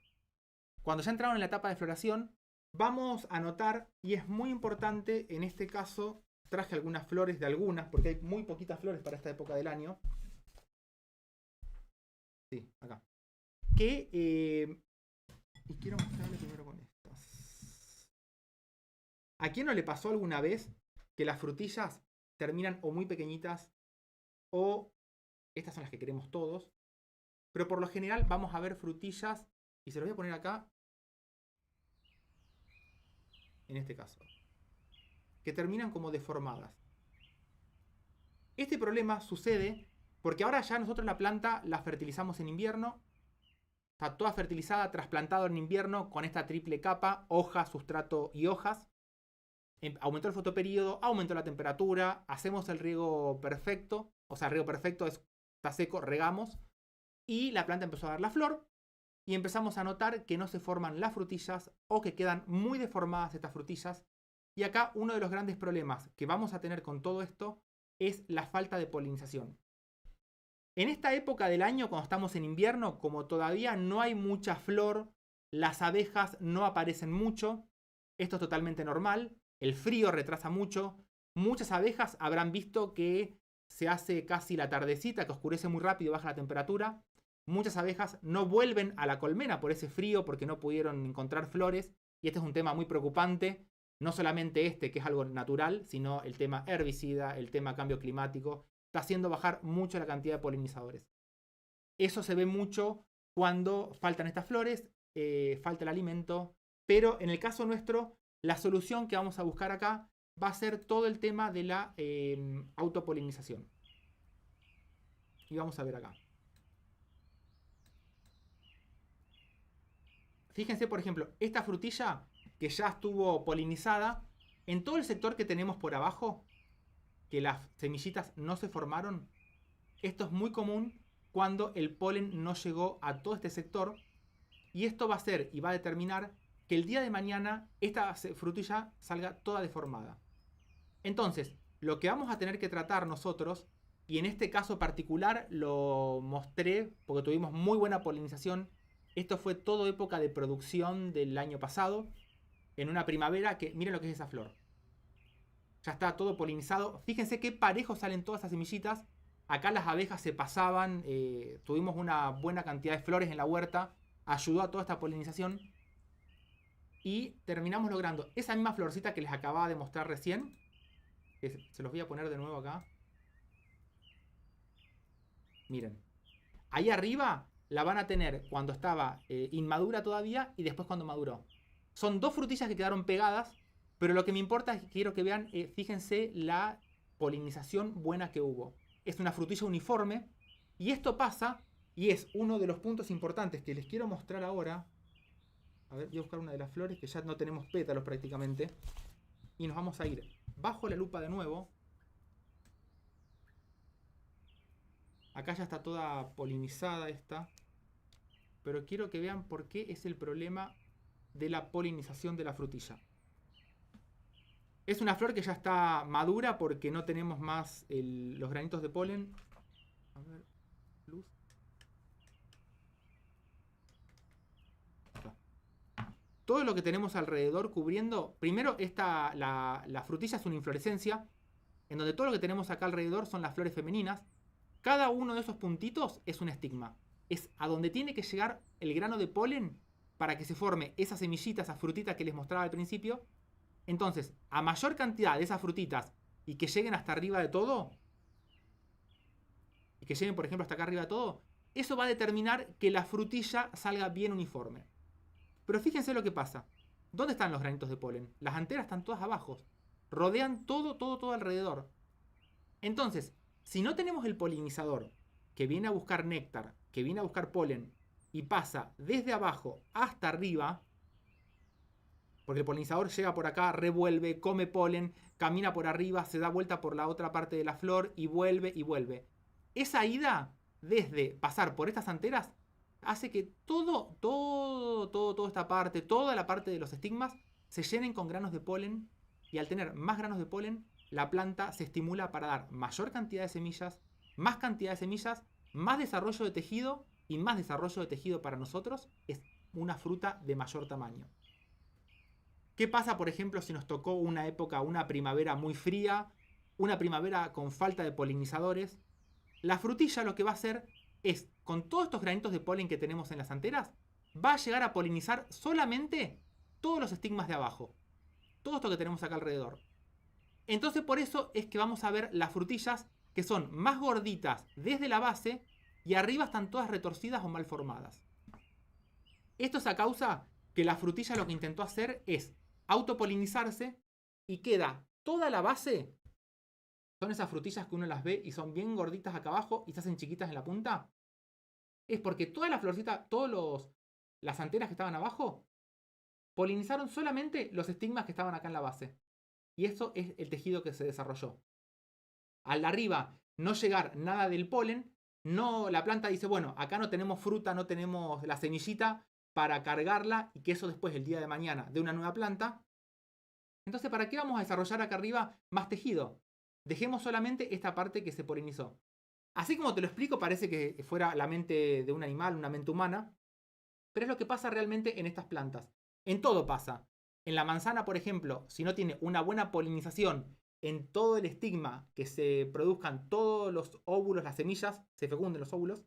Speaker 1: cuando ya entraron en la etapa de floración, vamos a notar, y es muy importante, en este caso, traje algunas flores de algunas, porque hay muy poquitas flores para esta época del año. Sí, acá. Y quiero mostrarle primero con estas. ¿A quién no le pasó alguna vez que las frutillas terminan o muy pequeñitas o estas son las que queremos todos? Pero por lo general vamos a ver frutillas, y se los voy a poner acá, en este caso, que terminan como deformadas. Este problema sucede porque ahora ya nosotros la planta la fertilizamos en invierno. Está toda fertilizada, trasplantado en invierno con esta triple capa, hoja, sustrato y hojas. Aumentó el fotoperíodo, aumentó la temperatura, hacemos el riego perfecto. O sea, el riego perfecto está seco, regamos. Y la planta empezó a dar la flor. Y empezamos a notar que no se forman las frutillas o que quedan muy deformadas estas frutillas. Y acá uno de los grandes problemas que vamos a tener con todo esto es la falta de polinización. En esta época del año, cuando estamos en invierno, como todavía no hay mucha flor, las abejas no aparecen mucho. Esto es totalmente normal. El frío retrasa mucho. Muchas abejas habrán visto que se hace casi la tardecita, que oscurece muy rápido y baja la temperatura. Muchas abejas no vuelven a la colmena por ese frío porque no pudieron encontrar flores. Y este es un tema muy preocupante. No solamente este, que es algo natural, sino el tema herbicida, el tema cambio climático. Está haciendo bajar mucho la cantidad de polinizadores. Eso se ve mucho cuando faltan estas flores, falta el alimento. Pero en el caso nuestro, la solución que vamos a buscar acá va a ser todo el tema de la autopolinización. Y vamos a ver acá. Fíjense, por ejemplo, esta frutilla que ya estuvo polinizada, en todo el sector que tenemos por abajo, que las semillitas no se formaron, esto es muy común cuando el polen no llegó a todo este sector. Y esto va a ser y va a determinar que el día de mañana esta frutilla salga toda deformada. Entonces, lo que vamos a tener que tratar nosotros, y en este caso particular lo mostré porque tuvimos muy buena polinización. Esto fue toda época de producción del año pasado, en una primavera que, miren lo que es esa flor. Ya está todo polinizado. Fíjense qué parejo salen todas esas semillitas. Acá las abejas se pasaban, tuvimos una buena cantidad de flores en la huerta, ayudó a toda esta polinización. Y terminamos logrando esa misma florcita que les acababa de mostrar recién. Se los voy a poner de nuevo acá. Miren. Ahí arriba la van a tener cuando estaba inmadura todavía y después cuando maduró. Son dos frutillas que quedaron pegadas, pero lo que me importa es que quiero que vean, fíjense la polinización buena que hubo. Es una frutilla uniforme y esto pasa, y es uno de los puntos importantes que les quiero mostrar ahora. A ver, voy a buscar una de las flores que ya no tenemos pétalos prácticamente. Y nos vamos a ir bajo la lupa de nuevo. Acá ya está toda polinizada esta. Pero quiero que vean por qué es el problema de la polinización de la frutilla. Es una flor que ya está madura porque no tenemos más los granitos de polen. A ver, luz. Todo lo que tenemos alrededor cubriendo. Primero, la frutilla es una inflorescencia, en donde todo lo que tenemos acá alrededor son las flores femeninas. Cada uno de esos puntitos es un estigma. Es a donde tiene que llegar el grano de polen para que se forme esa semillita, esa frutita que les mostraba al principio. Entonces, a mayor cantidad de esas frutitas y que lleguen hasta arriba de todo, y que lleguen, por ejemplo, hasta acá arriba de todo, eso va a determinar que la frutilla salga bien uniforme. Pero fíjense lo que pasa. ¿Dónde están los granitos de polen? Las anteras están todas abajo. Rodean todo alrededor. Entonces, si no tenemos el polinizador que viene a buscar néctar, que viene a buscar polen, y pasa desde abajo hasta arriba, porque el polinizador llega por acá, revuelve, come polen, camina por arriba, se da vuelta por la otra parte de la flor y vuelve y vuelve. Esa ida, desde pasar por estas anteras, hace que toda esta parte, toda la parte de los estigmas, se llenen con granos de polen, y al tener más granos de polen, la planta se estimula para dar mayor cantidad de semillas, más desarrollo de tejido, y más desarrollo de tejido para nosotros es una fruta de mayor tamaño. ¿Qué pasa, por ejemplo, si nos tocó una época, una primavera muy fría, una primavera con falta de polinizadores? La frutilla lo que va a hacer es, con todos estos granitos de polen que tenemos en las anteras, va a llegar a polinizar solamente todos los estigmas de abajo. Todo esto que tenemos acá alrededor. Entonces por eso es que vamos a ver las frutillas que son más gorditas desde la base y arriba están todas retorcidas o mal formadas. Esto es a causa que la frutilla lo que intentó hacer es autopolinizarse y queda toda la base. Son esas frutillas que uno las ve y son bien gorditas acá abajo y se hacen chiquitas en la punta. Es porque toda la florcita, las anteras que estaban abajo, polinizaron solamente los estigmas que estaban acá en la base. Y eso es el tejido que se desarrolló. Al de arriba no llegar nada del polen, la planta dice, bueno, acá no tenemos fruta, no tenemos la semillita para cargarla y que eso después el día de mañana de una nueva planta. Entonces, ¿para qué vamos a desarrollar acá arriba más tejido? Dejemos solamente esta parte que se polinizó. Así como te lo explico, parece que fuera la mente de un animal, una mente humana, pero es lo que pasa realmente en estas plantas. En todo pasa. En la manzana, por ejemplo, si no tiene una buena polinización en todo el estigma, que se produzcan todos los óvulos, las semillas, se fecunden los óvulos,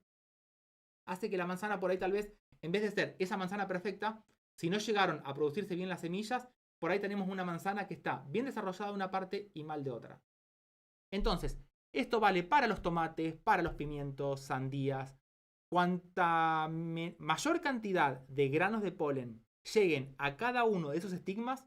Speaker 1: hace que la manzana por ahí tal vez, en vez de ser esa manzana perfecta, si no llegaron a producirse bien las semillas, por ahí tenemos una manzana que está bien desarrollada de una parte y mal de otra. Entonces, esto vale para los tomates, para los pimientos, sandías. Cuanta mayor cantidad de granos de polen lleguen a cada uno de esos estigmas,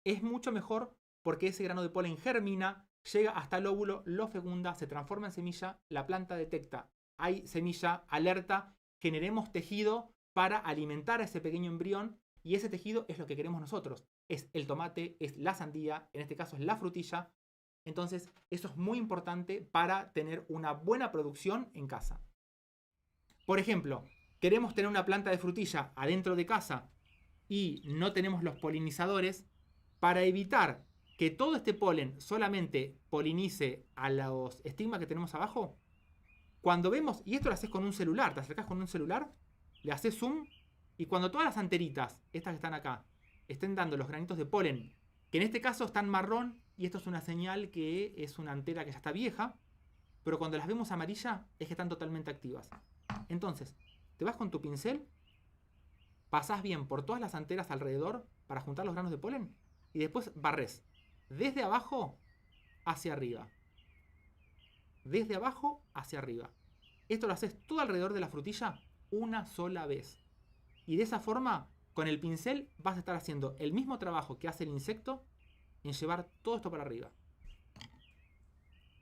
Speaker 1: es mucho mejor porque ese grano de polen germina, llega hasta el óvulo, lo fecunda, se transforma en semilla, la planta detecta, hay semilla, alerta, generemos tejido para alimentar a ese pequeño embrión y ese tejido es lo que queremos nosotros. Es el tomate, es la sandía, en este caso es la frutilla. Entonces, eso es muy importante para tener una buena producción en casa. Por ejemplo, queremos tener una planta de frutilla adentro de casa y no tenemos los polinizadores. Para evitar que todo este polen solamente polinice a los estigmas que tenemos abajo, cuando vemos, y esto lo haces con un celular, te acercás con un celular, le haces zoom, y cuando todas las anteritas, estas que están acá, estén dando los granitos de polen, que en este caso están marrón, y esto es una señal que es una antera que ya está vieja, pero cuando las vemos amarilla es que están totalmente activas. Entonces, te vas con tu pincel, pasás bien por todas las anteras alrededor para juntar los granos de polen, y después barres desde abajo hacia arriba. Desde abajo hacia arriba. Esto lo haces todo alrededor de la frutilla una sola vez. Y de esa forma, con el pincel vas a estar haciendo el mismo trabajo que hace el insecto en llevar todo esto para arriba.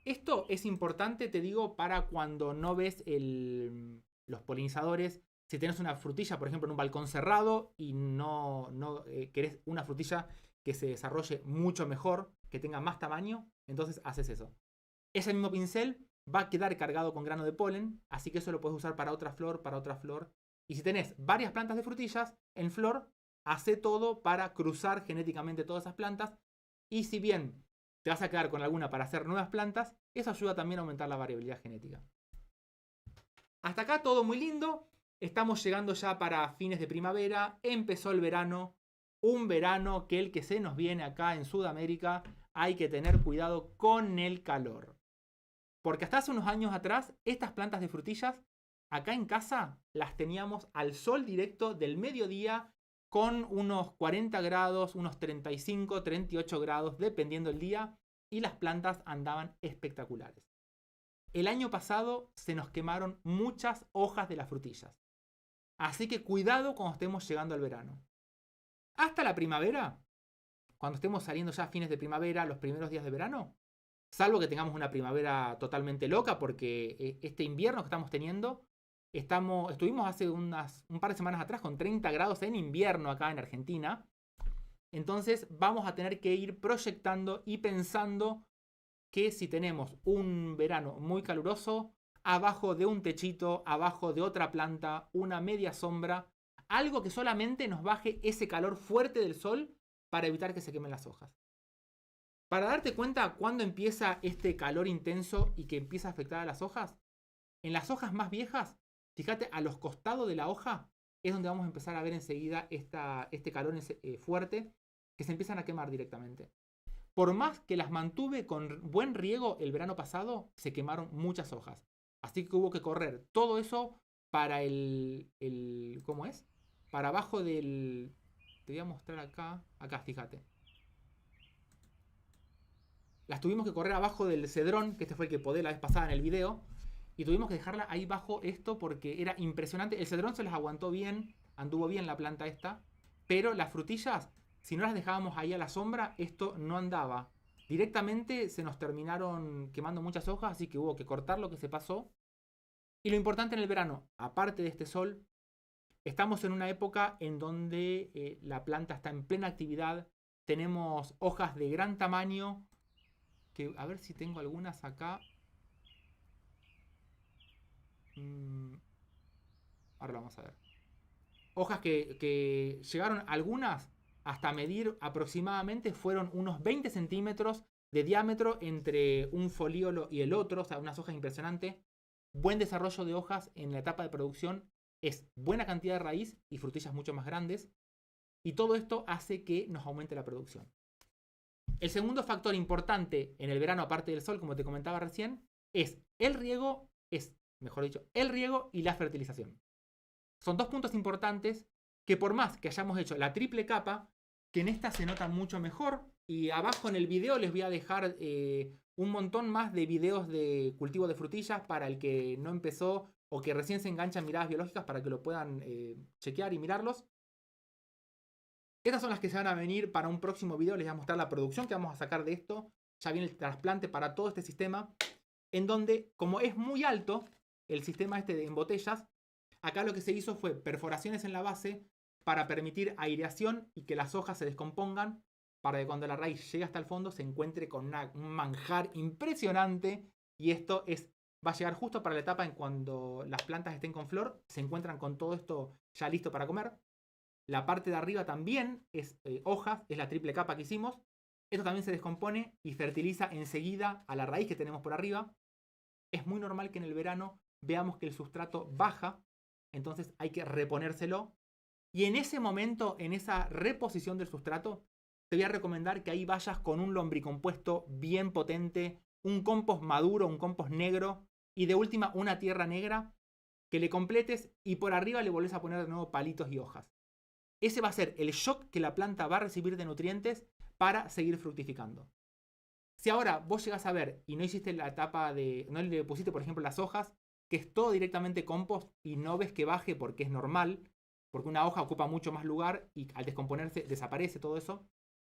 Speaker 1: Esto es importante, te digo, para cuando no ves los polinizadores. Si tenés una frutilla, por ejemplo, en un balcón cerrado y no querés una frutilla que se desarrolle mucho mejor, que tenga más tamaño, entonces haces eso. Ese mismo pincel va a quedar cargado con grano de polen, así que eso lo puedes usar para otra flor, para otra flor. Y si tenés varias plantas de frutillas en flor, hace todo para cruzar genéticamente todas esas plantas. Y si bien te vas a quedar con alguna para hacer nuevas plantas, eso ayuda también a aumentar la variabilidad genética. Hasta acá todo muy lindo. Estamos llegando ya para fines de primavera. Empezó el verano. Un verano que el que se nos viene acá en Sudamérica, hay que tener cuidado con el calor. Porque hasta hace unos años atrás, estas plantas de frutillas, acá en casa, las teníamos al sol directo del mediodía con unos 40 grados, unos 35, 38 grados, dependiendo del día, y las plantas andaban espectaculares. El año pasado se nos quemaron muchas hojas de las frutillas. Así que cuidado cuando estemos llegando al verano. Hasta la primavera, cuando estemos saliendo ya a fines de primavera, los primeros días de verano, salvo que tengamos una primavera totalmente loca, porque este invierno que estamos teniendo, estuvimos hace un par de semanas atrás con 30 grados en invierno acá en Argentina. Entonces vamos a tener que ir proyectando y pensando que si tenemos un verano muy caluroso, abajo de un techito, abajo de otra planta, una media sombra, algo que solamente nos baje ese calor fuerte del sol para evitar que se quemen las hojas. Para darte cuenta cuándo empieza este calor intenso y que empieza a afectar a las hojas, en las hojas más viejas, fíjate, a los costados de la hoja es donde vamos a empezar a ver enseguida este calor fuerte que se empiezan a quemar directamente. Por más que las mantuve con buen riego el verano pasado, se quemaron muchas hojas. Así que hubo que correr todo eso para ¿cómo es? Para abajo del... Te voy a mostrar acá. Acá, fíjate. Las tuvimos que correr abajo del cedrón, que este fue el que podé la vez pasada en el video. Y tuvimos que dejarla ahí bajo esto porque era impresionante. El cedrón se las aguantó bien, anduvo bien la planta esta. Pero las frutillas, si no las dejábamos ahí a la sombra, esto no andaba. Directamente se nos terminaron quemando muchas hojas, así que hubo que cortar lo que se pasó. Y lo importante en el verano, aparte de este sol, estamos en una época en donde la planta está en plena actividad. Tenemos hojas de gran tamaño. Que, a ver si tengo algunas acá. Ahora lo vamos a ver. Hojas que llegaron algunas hasta medir aproximadamente, fueron unos 20 centímetros de diámetro entre un folíolo y el otro. O sea, unas hojas impresionantes. Buen desarrollo de hojas en la etapa de producción. Es buena cantidad de raíz y frutillas mucho más grandes. Y todo esto hace que nos aumente la producción. El segundo factor importante en el verano, aparte del sol, como te comentaba recién, es el riego y la fertilización. Son dos puntos importantes que, por más que hayamos hecho la triple capa, que en esta se nota mucho mejor. Y abajo en el video les voy a dejar un montón más de videos de cultivo de frutillas para el que no empezó o que recién se engancha en miradas biológicas, para que lo puedan chequear y mirarlos. Estas son las que se van a venir para un próximo video. Les voy a mostrar la producción que vamos a sacar de esto. Ya viene el trasplante para todo este sistema, en donde, como es muy alto el sistema en botellas, acá lo que se hizo fue perforaciones en la base para permitir aireación y que las hojas se descompongan, para que cuando la raíz llegue hasta el fondo se encuentre con un manjar impresionante. Y esto va a llegar justo para la etapa en cuando las plantas estén con flor, se encuentran con todo esto ya listo para comer. La parte de arriba también es hojas, es la triple capa que hicimos. Esto también se descompone y fertiliza enseguida a la raíz que tenemos por arriba. Es muy normal que en el verano veamos que el sustrato baja, entonces hay que reponérselo. Y en ese momento, en esa reposición del sustrato, te voy a recomendar que ahí vayas con un lombricompuesto bien potente, un compost maduro, un compost negro y de última una tierra negra, que le completes y por arriba le volvés a poner de nuevo palitos y hojas. Ese va a ser el shock que la planta va a recibir de nutrientes para seguir fructificando. Si ahora vos llegás a ver y no hiciste la etapa de, no le pusiste por ejemplo las hojas, que es todo directamente compost y no ves que baje porque es normal, porque una hoja ocupa mucho más lugar y al descomponerse desaparece todo eso,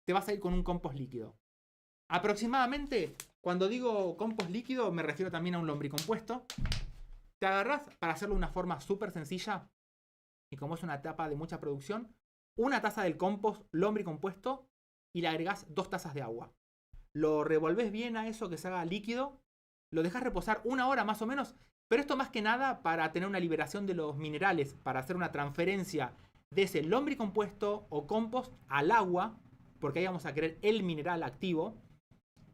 Speaker 1: te vas a ir con un compost líquido. Aproximadamente, cuando digo compost líquido, me refiero también a un lombricompuesto. Te agarrás para hacerlo de una forma súper sencilla, y como es una etapa de mucha producción, una taza del compost lombricompuesto y le agregás 2 tazas de agua. Lo revolvés bien a eso que se haga líquido, lo dejas reposar 1 hora más o menos, pero esto más que nada para tener una liberación de los minerales, para hacer una transferencia de ese lombricompuesto o compost al agua, porque ahí vamos a querer el mineral activo,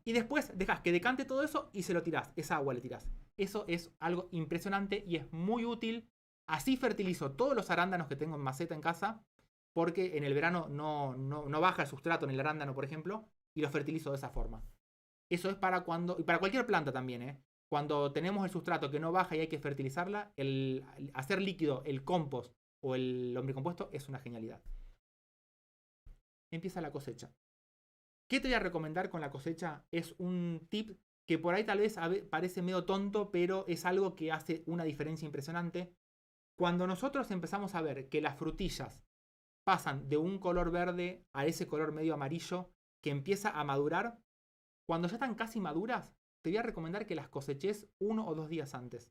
Speaker 1: y después dejas que decante todo eso y se lo tirás, esa agua le tirás. Eso es algo impresionante y es muy útil. Así fertilizo todos los arándanos que tengo en maceta en casa, porque en el verano no baja el sustrato en el arándano, por ejemplo, y los fertilizo de esa forma. Eso es para cuando, y para cualquier planta también, ¿eh? Cuando tenemos el sustrato que no baja y hay que fertilizarla, el hacer líquido el compost o el lombricompuesto es una genialidad. Empieza la cosecha. ¿Qué te voy a recomendar con la cosecha? Es un tip que por ahí tal vez parece medio tonto, pero es algo que hace una diferencia impresionante. Cuando nosotros empezamos a ver que las frutillas pasan de un color verde a ese color medio amarillo que empieza a madurar, cuando ya están casi maduras, te voy a recomendar que las coseches 1 o 2 días antes.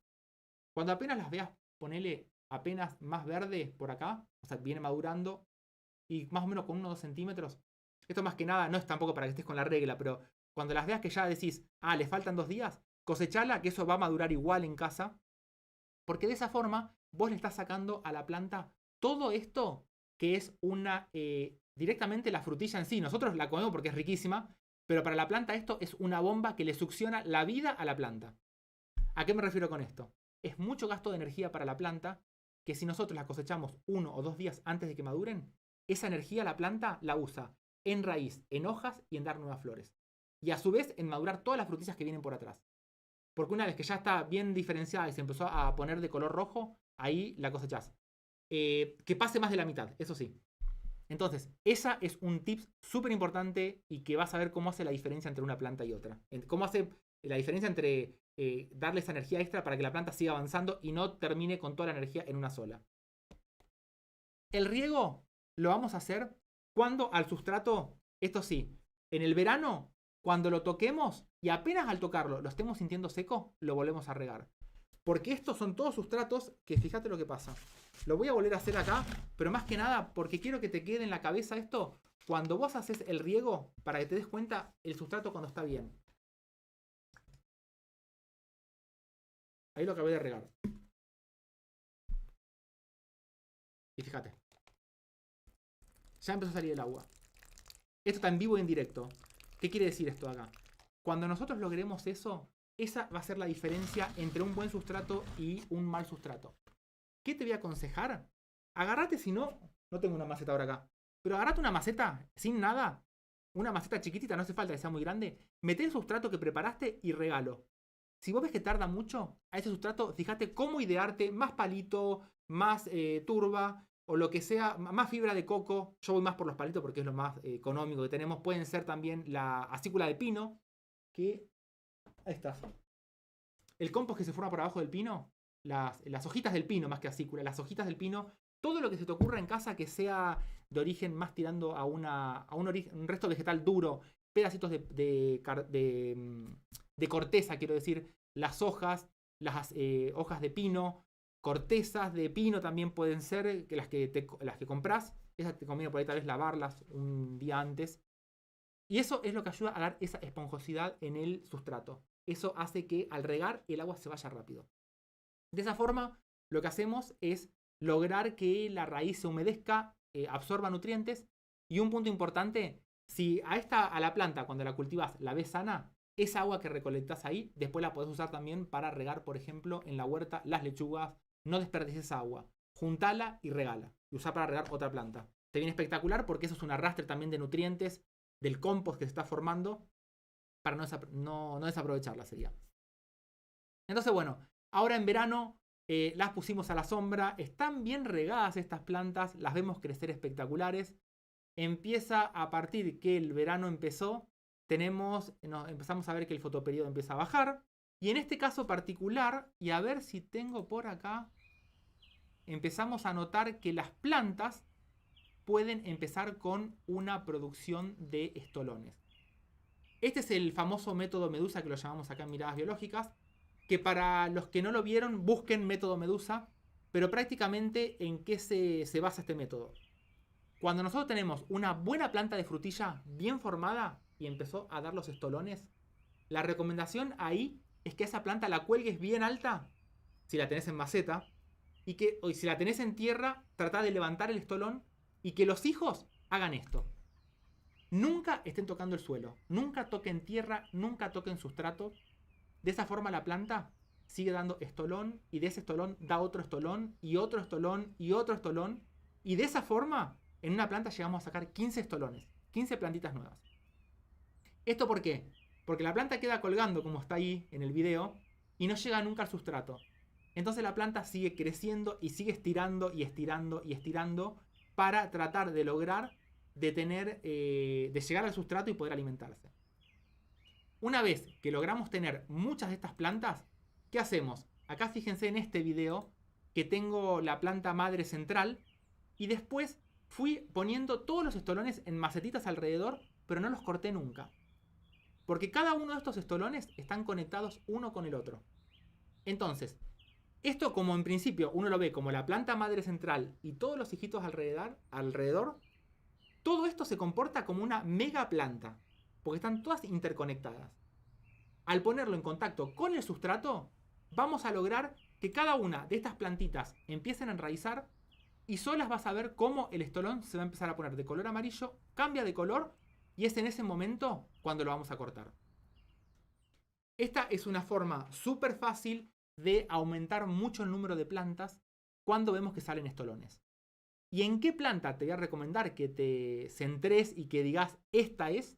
Speaker 1: Cuando apenas las veas, ponele apenas más verde por acá, o sea, viene madurando, y más o menos con 1 o 2 centímetros. Esto más que nada no es tampoco para que estés con la regla, pero cuando las veas que ya decís, ah, le faltan 2 días, cosechala, que eso va a madurar igual en casa, porque de esa forma vos le estás sacando a la planta todo esto que es una directamente la frutilla en sí. Nosotros la comemos porque es riquísima, pero para la planta esto es una bomba que le succiona la vida a la planta. ¿A qué me refiero con esto? Es mucho gasto de energía para la planta que si nosotros la cosechamos 1 o 2 días antes de que maduren, esa energía la planta la usa en raíz, en hojas y en dar nuevas flores. Y a su vez en madurar todas las frutillas que vienen por atrás. Porque una vez que ya está bien diferenciada y se empezó a poner de color rojo, ahí la cosechás. Que pase más de la mitad, eso sí. Entonces, esa es un tip súper importante y que vas a ver cómo hace la diferencia entre una planta y otra. Cómo hace la diferencia entre darle esa energía extra para que la planta siga avanzando y no termine con toda la energía en una sola. El riego lo vamos a hacer cuando al sustrato, esto sí, en el verano, cuando lo toquemos y apenas al tocarlo lo estemos sintiendo seco, lo volvemos a regar. Porque estos son todos sustratos que fíjate lo que pasa. Lo voy a volver a hacer acá, pero más que nada porque quiero que te quede en la cabeza esto. Cuando vos haces el riego, para que te des cuenta el sustrato cuando está bien. Ahí lo acabé de regar. Y fíjate. Ya empezó a salir el agua. Esto está en vivo y en directo. ¿Qué quiere decir esto acá? Cuando nosotros logremos eso, esa va a ser la diferencia entre un buen sustrato y un mal sustrato. ¿Qué te voy a aconsejar? Agárrate, si no, no tengo una maceta ahora acá, pero agárrate una maceta sin nada, una maceta chiquitita, no hace falta que sea muy grande, mete el sustrato que preparaste y regalo. Si vos ves que tarda mucho, a ese sustrato, fíjate cómo idearte más palito, más turba, o lo que sea, más fibra de coco. Yo voy más por los palitos porque es lo más económico que tenemos. Pueden ser también la acícula de pino, que... Ahí está. El compost que se forma por abajo del pino, las hojitas del pino más que acícula, las hojitas del pino, todo lo que se te ocurra en casa que sea de origen más tirando a un resto vegetal duro, pedacitos de corteza, quiero decir, las hojas, las hojas de pino, cortezas de pino también pueden ser, que las que compras, esas te conviene por ahí tal vez lavarlas un día antes. Y eso es lo que ayuda a dar esa esponjosidad en el sustrato. Eso hace que al regar el agua se vaya rápido. De esa forma, lo que hacemos es lograr que la raíz se humedezca, absorba nutrientes. Y un punto importante, Si a la planta, cuando la cultivas, la ves sana, esa agua que recolectás ahí, después la podés usar también para regar, por ejemplo, en la huerta, las lechugas. No desperdicies esa agua. Juntala y regala. Y usá para regar otra planta. Te viene espectacular porque eso es un arrastre también de nutrientes del compost que se está formando para no desaprovecharla sería. Entonces, bueno, ahora en verano las pusimos a la sombra. Están bien regadas estas plantas. Las vemos crecer espectaculares. Empieza a partir que el verano empezó. Empezamos a ver que el fotoperiodo empieza a bajar. Y en este caso particular, y a ver si tengo por acá, empezamos a notar que las plantas pueden empezar con una producción de estolones. Este es el famoso método Medusa que lo llamamos acá en Miradas Biológicas, que para los que no lo vieron, busquen método Medusa, pero prácticamente ¿en qué se basa este método? Cuando nosotros tenemos una buena planta de frutilla bien formada y empezó a dar los estolones, la recomendación ahí es que esa planta la cuelgues bien alta, si la tenés en maceta, y si la tenés en tierra, trata de levantar el estolón y que los hijos hagan esto. Nunca estén tocando el suelo, nunca toquen tierra, nunca toquen sustrato. De esa forma la planta sigue dando estolón y de ese estolón da otro estolón y otro estolón y otro estolón. Y de esa forma, en una planta llegamos a sacar 15 estolones, 15 plantitas nuevas. ¿Esto por qué? Porque la planta queda colgando como está ahí en el video y no llega nunca al sustrato. Entonces la planta sigue creciendo y sigue estirando y estirando y estirando para tratar de lograr de llegar al sustrato y poder alimentarse. Una vez que logramos tener muchas de estas plantas, ¿qué hacemos? Acá fíjense en este video que tengo la planta madre central y después fui poniendo todos los estolones en macetitas alrededor, pero no los corté nunca. Porque cada uno de estos estolones están conectados uno con el otro. Entonces, esto como en principio uno lo ve como la planta madre central y todos los hijitos alrededor, todo esto se comporta como una mega planta, porque están todas interconectadas. Al ponerlo en contacto con el sustrato, vamos a lograr que cada una de estas plantitas empiecen a enraizar y solas vas a ver cómo el estolón se va a empezar a poner de color amarillo, cambia de color y es en ese momento cuando lo vamos a cortar. Esta es una forma súper fácil de aumentar mucho el número de plantas cuando vemos que salen estolones. ¿Y en qué planta te voy a recomendar que te centres y que digas esta es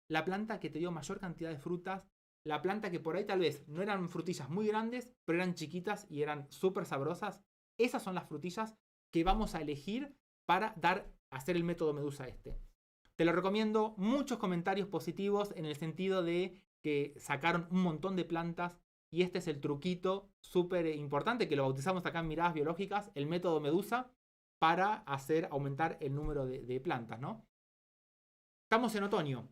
Speaker 1: la planta que te dio mayor cantidad de frutas? La planta que por ahí tal vez no eran frutillas muy grandes, pero eran chiquitas y eran súper sabrosas. Esas son las frutillas que vamos a elegir para hacer el método Medusa este. Te lo recomiendo, muchos comentarios positivos en el sentido de que sacaron un montón de plantas y este es el truquito súper importante que lo bautizamos acá en Miradas Biológicas, el método Medusa, para hacer aumentar el número de plantas, ¿no? Estamos en otoño,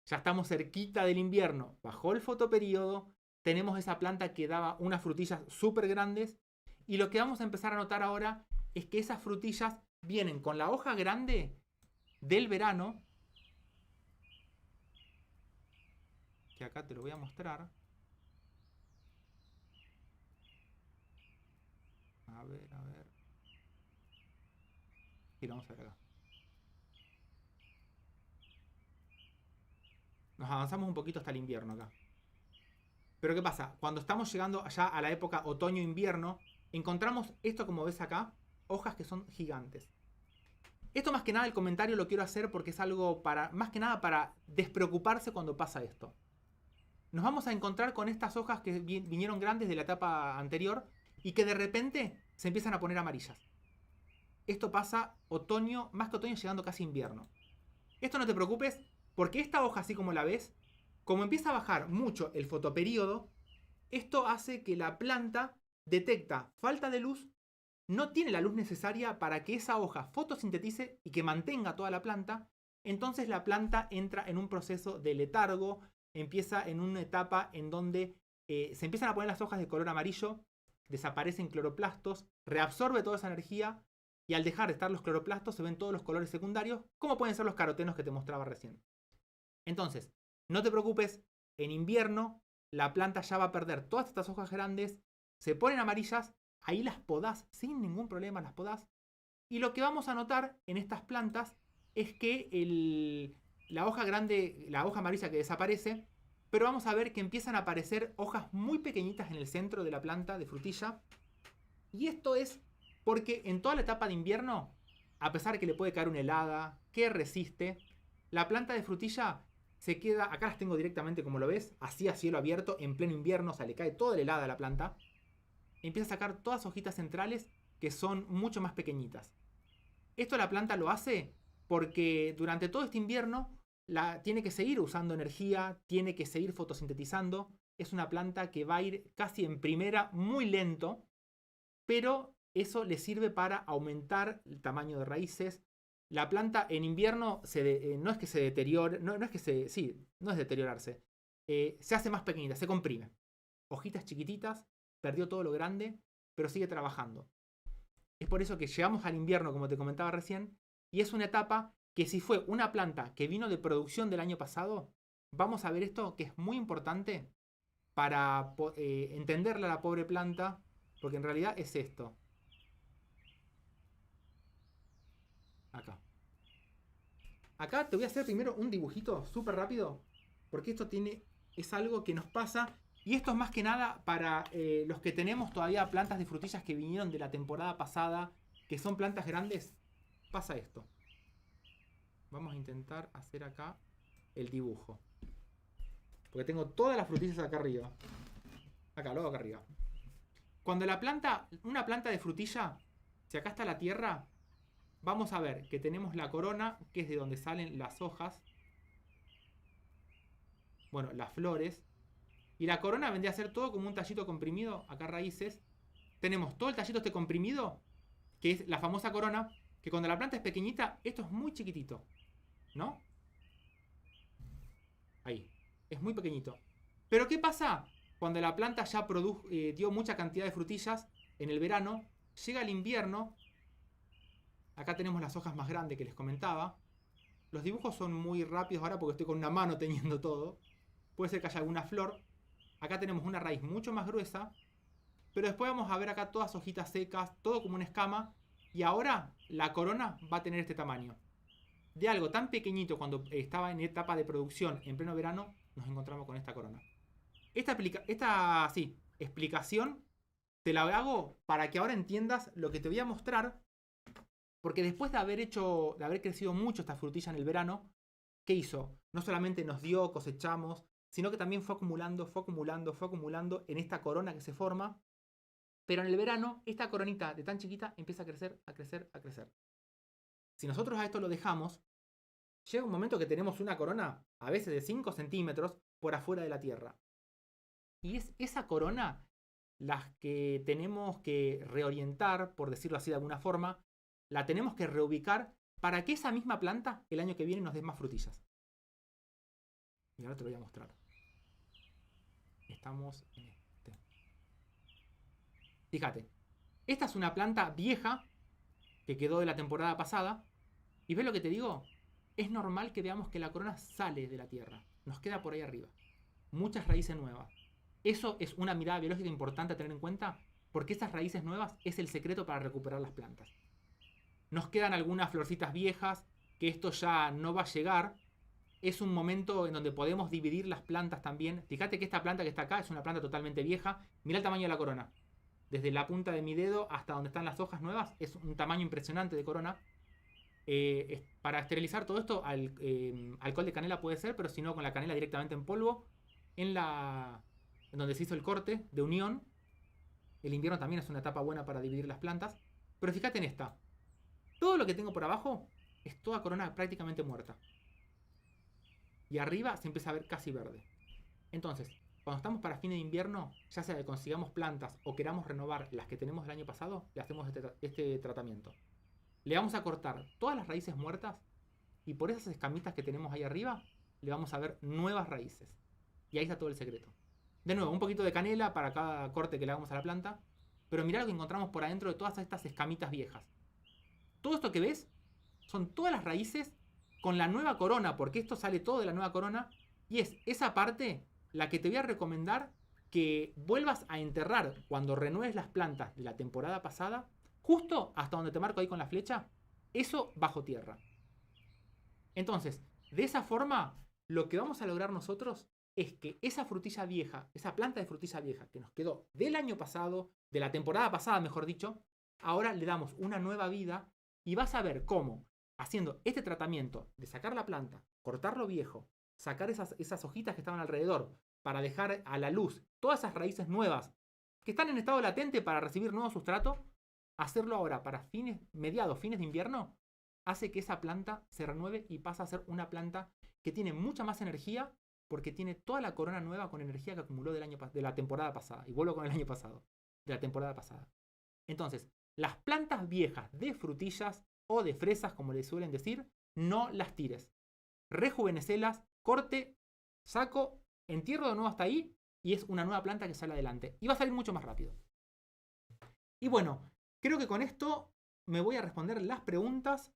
Speaker 1: ya estamos cerquita del invierno, bajó el fotoperíodo, tenemos esa planta que daba unas frutillas súper grandes y lo que vamos a empezar a notar ahora es que esas frutillas vienen con la hoja grande del verano, que acá te lo voy a mostrar. A ver. Y lo vamos a ver acá. Nos avanzamos un poquito hasta el invierno acá. Pero ¿qué pasa? Cuando estamos llegando ya a la época otoño-invierno, encontramos esto como ves acá, hojas que son gigantes. Esto más que nada el comentario lo quiero hacer porque es algo más que nada para despreocuparse cuando pasa esto. Nos vamos a encontrar con estas hojas que vinieron grandes de la etapa anterior y que de repente se empiezan a poner amarillas. Esto pasa otoño, más que otoño llegando casi invierno. Esto no te preocupes porque esta hoja así como la ves, como empieza a bajar mucho el fotoperíodo, esto hace que la planta detecta falta de luz, no tiene la luz necesaria para que esa hoja fotosintetice y que mantenga toda la planta, entonces la planta entra en un proceso de letargo, empieza en una etapa en donde se empiezan a poner las hojas de color amarillo, desaparecen cloroplastos, reabsorbe toda esa energía y al dejar de estar los cloroplastos se ven todos los colores secundarios, como pueden ser los carotenos que te mostraba recién. Entonces, no te preocupes, en invierno la planta ya va a perder todas estas hojas grandes, se ponen amarillas, ahí las podás, sin ningún problema las podás. Y lo que vamos a notar en estas plantas es que la hoja grande, la hoja amarilla que desaparece, pero vamos a ver que empiezan a aparecer hojas muy pequeñitas en el centro de la planta de frutilla. Y esto es porque en toda la etapa de invierno, a pesar de que le puede caer una helada, que resiste, la planta de frutilla se queda, acá las tengo directamente como lo ves, así a cielo abierto, en pleno invierno, o sea, le cae toda la helada a la planta. Empieza a sacar todas hojitas centrales que son mucho más pequeñitas. Esto la planta lo hace porque durante todo este invierno tiene que seguir usando energía, tiene que seguir fotosintetizando. Es una planta que va a ir casi en primera muy lento, pero eso le sirve para aumentar el tamaño de raíces. La planta en invierno no es que se deteriore, no es deteriorarse. Se hace más pequeñita, se comprime. Hojitas chiquititas, perdió todo lo grande, pero sigue trabajando. Es por eso que llegamos al invierno, como te comentaba recién, y es una etapa que si fue una planta que vino de producción del año pasado, vamos a ver esto que es muy importante para entenderla a la pobre planta, porque en realidad es esto. Acá. Acá te voy a hacer primero un dibujito súper rápido, porque esto es algo que nos pasa, y esto es más que nada para los que tenemos todavía plantas de frutillas que vinieron de la temporada pasada, que son plantas grandes, pasa esto. Vamos a intentar hacer acá el dibujo. Porque tengo todas las frutillas acá arriba. Acá, luego acá arriba. Cuando una planta de frutilla, si acá está la tierra, vamos a ver que tenemos la corona, que es de donde salen las hojas. Bueno, las flores. Y la corona vendría a ser todo como un tallito comprimido, acá raíces. Tenemos todo el tallito este comprimido, que es la famosa corona, que cuando la planta es pequeñita, esto es muy chiquitito, ¿no? Ahí, es muy pequeñito. Pero ¿qué pasa? Cuando la planta ya dio mucha cantidad de frutillas en el verano, llega el invierno. Acá tenemos las hojas más grandes que les comentaba. Los dibujos son muy rápidos ahora porque estoy con una mano teniendo todo. Puede ser que haya alguna flor. Acá tenemos una raíz mucho más gruesa. Pero después vamos a ver acá todas hojitas secas, todo como una escama. Y ahora la corona va a tener este tamaño. De algo tan pequeñito cuando estaba en etapa de producción en pleno verano, nos encontramos con esta corona. Esta explicación te la hago para que ahora entiendas lo que te voy a mostrar. Porque después de haber crecido mucho esta frutilla en el verano, ¿qué hizo? No solamente nos dio, cosechamos, sino que también fue acumulando en esta corona que se forma. Pero en el verano, esta coronita de tan chiquita empieza a crecer, a crecer, a crecer. Si nosotros a esto lo dejamos, llega un momento que tenemos una corona, a veces de 5 centímetros, por afuera de la tierra. Y es esa corona las que tenemos que reorientar, por decirlo así de alguna forma, la tenemos que reubicar para que esa misma planta el año que viene nos dé más frutillas. Y ahora te lo voy a mostrar. Estamos en este. Fíjate, esta es una planta vieja que quedó de la temporada pasada. ¿Y ves lo que te digo? Es normal que veamos que la corona sale de la tierra. Nos queda por ahí arriba. Muchas raíces nuevas. Eso es una mirada biológica importante a tener en cuenta, porque esas raíces nuevas es el secreto para recuperar las plantas. Nos quedan algunas florcitas viejas, que esto ya no va a llegar. Es un momento en donde podemos dividir las plantas también. Fíjate que esta planta que está acá es una planta totalmente vieja. Mirá el tamaño de la corona. Desde la punta de mi dedo hasta donde están las hojas nuevas, es un tamaño impresionante de corona. Para esterilizar todo esto, alcohol de canela puede ser, pero si no, con la canela directamente en polvo. En donde se hizo el corte de unión. El invierno también es una etapa buena para dividir las plantas. Pero fíjate en esta. Todo lo que tengo por abajo es toda corona prácticamente muerta. Y arriba se empieza a ver casi verde. Entonces, cuando estamos para fin de invierno, ya sea que consigamos plantas o queramos renovar las que tenemos del año pasado, le hacemos este tratamiento. Le vamos a cortar todas las raíces muertas y por esas escamitas que tenemos ahí arriba, le vamos a ver nuevas raíces. Y ahí está todo el secreto. De nuevo, un poquito de canela para cada corte que le hagamos a la planta. Pero mirá lo que encontramos por adentro de todas estas escamitas viejas. Todo esto que ves son todas las raíces con la nueva corona, porque esto sale todo de la nueva corona. Y es esa parte la que te voy a recomendar que vuelvas a enterrar cuando renueves las plantas de la temporada pasada, justo hasta donde te marco ahí con la flecha, eso bajo tierra. Entonces, De esa forma, lo que vamos a lograr nosotros es que esa frutilla vieja, esa planta de frutilla vieja que nos quedó del año pasado, de la temporada pasada, mejor dicho, ahora le damos una nueva vida y vas a ver cómo, haciendo este tratamiento de sacar la planta, cortar lo viejo, sacar esas hojitas que estaban alrededor, para dejar a la luz todas esas raíces nuevas que están en estado latente para recibir nuevo sustrato, hacerlo ahora para mediados, fines de invierno, hace que esa planta se renueve y pasa a ser una planta que tiene mucha más energía porque tiene toda la corona nueva con energía que acumuló de la temporada pasada. Y vuelvo con el año pasado, de la temporada pasada. Entonces, las plantas viejas de frutillas o de fresas, como le suelen decir, no las tires. Rejuvenecelas, corte, saco, entierro de nuevo hasta ahí y es una nueva planta que sale adelante. Y va a salir mucho más rápido. Y bueno, creo que con esto me voy a responder las preguntas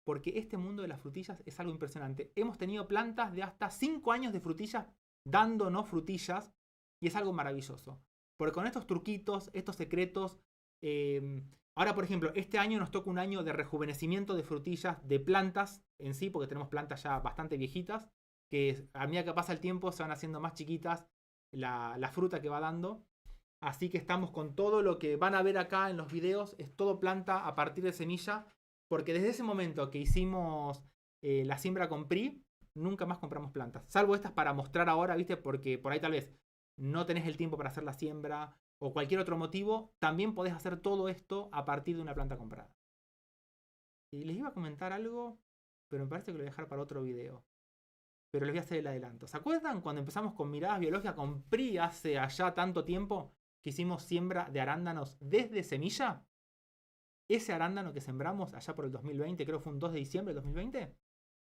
Speaker 1: porque este mundo de las frutillas es algo impresionante. Hemos tenido plantas de hasta 5 años de frutillas dándonos frutillas y es algo maravilloso. Porque con estos truquitos, estos secretos, ahora por ejemplo, este año nos toca un año de rejuvenecimiento de frutillas, de plantas en sí, porque tenemos plantas ya bastante viejitas, que a medida que pasa el tiempo se van haciendo más chiquitas la fruta que va dando. Así que estamos con todo lo que van a ver acá en los videos, es todo planta a partir de semilla, porque desde ese momento que hicimos la siembra con PRI, nunca más compramos plantas. Salvo estas para mostrar ahora, ¿viste? Porque por ahí tal vez no tenés el tiempo para hacer la siembra o cualquier otro motivo, también podés hacer todo esto a partir de una planta comprada. Y les iba a comentar algo, pero me parece que lo voy a dejar para otro video. Pero les voy a hacer el adelanto. ¿Se acuerdan cuando empezamos con Miradas Biológicas con PRI hace allá tanto tiempo que hicimos siembra de arándanos desde semilla? Ese arándano que sembramos allá por el 2020, creo que fue un 2 de diciembre del 2020,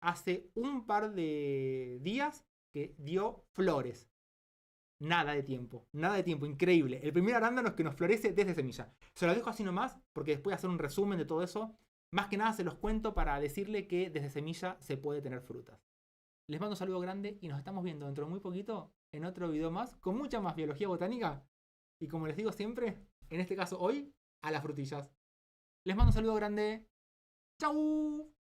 Speaker 1: hace un par de días que dio flores. Nada de tiempo, increíble. El primer arándano es que nos florece desde semilla. Se lo dejo así nomás, porque después voy a hacer un resumen de todo eso. Más que nada se los cuento para decirle que desde semilla se puede tener frutas. Les mando un saludo grande y nos estamos viendo dentro de muy poquito en otro video más, con mucha más biología botánica. Y como les digo siempre, en este caso hoy, a las frutillas. Les mando un saludo grande. ¡Chau!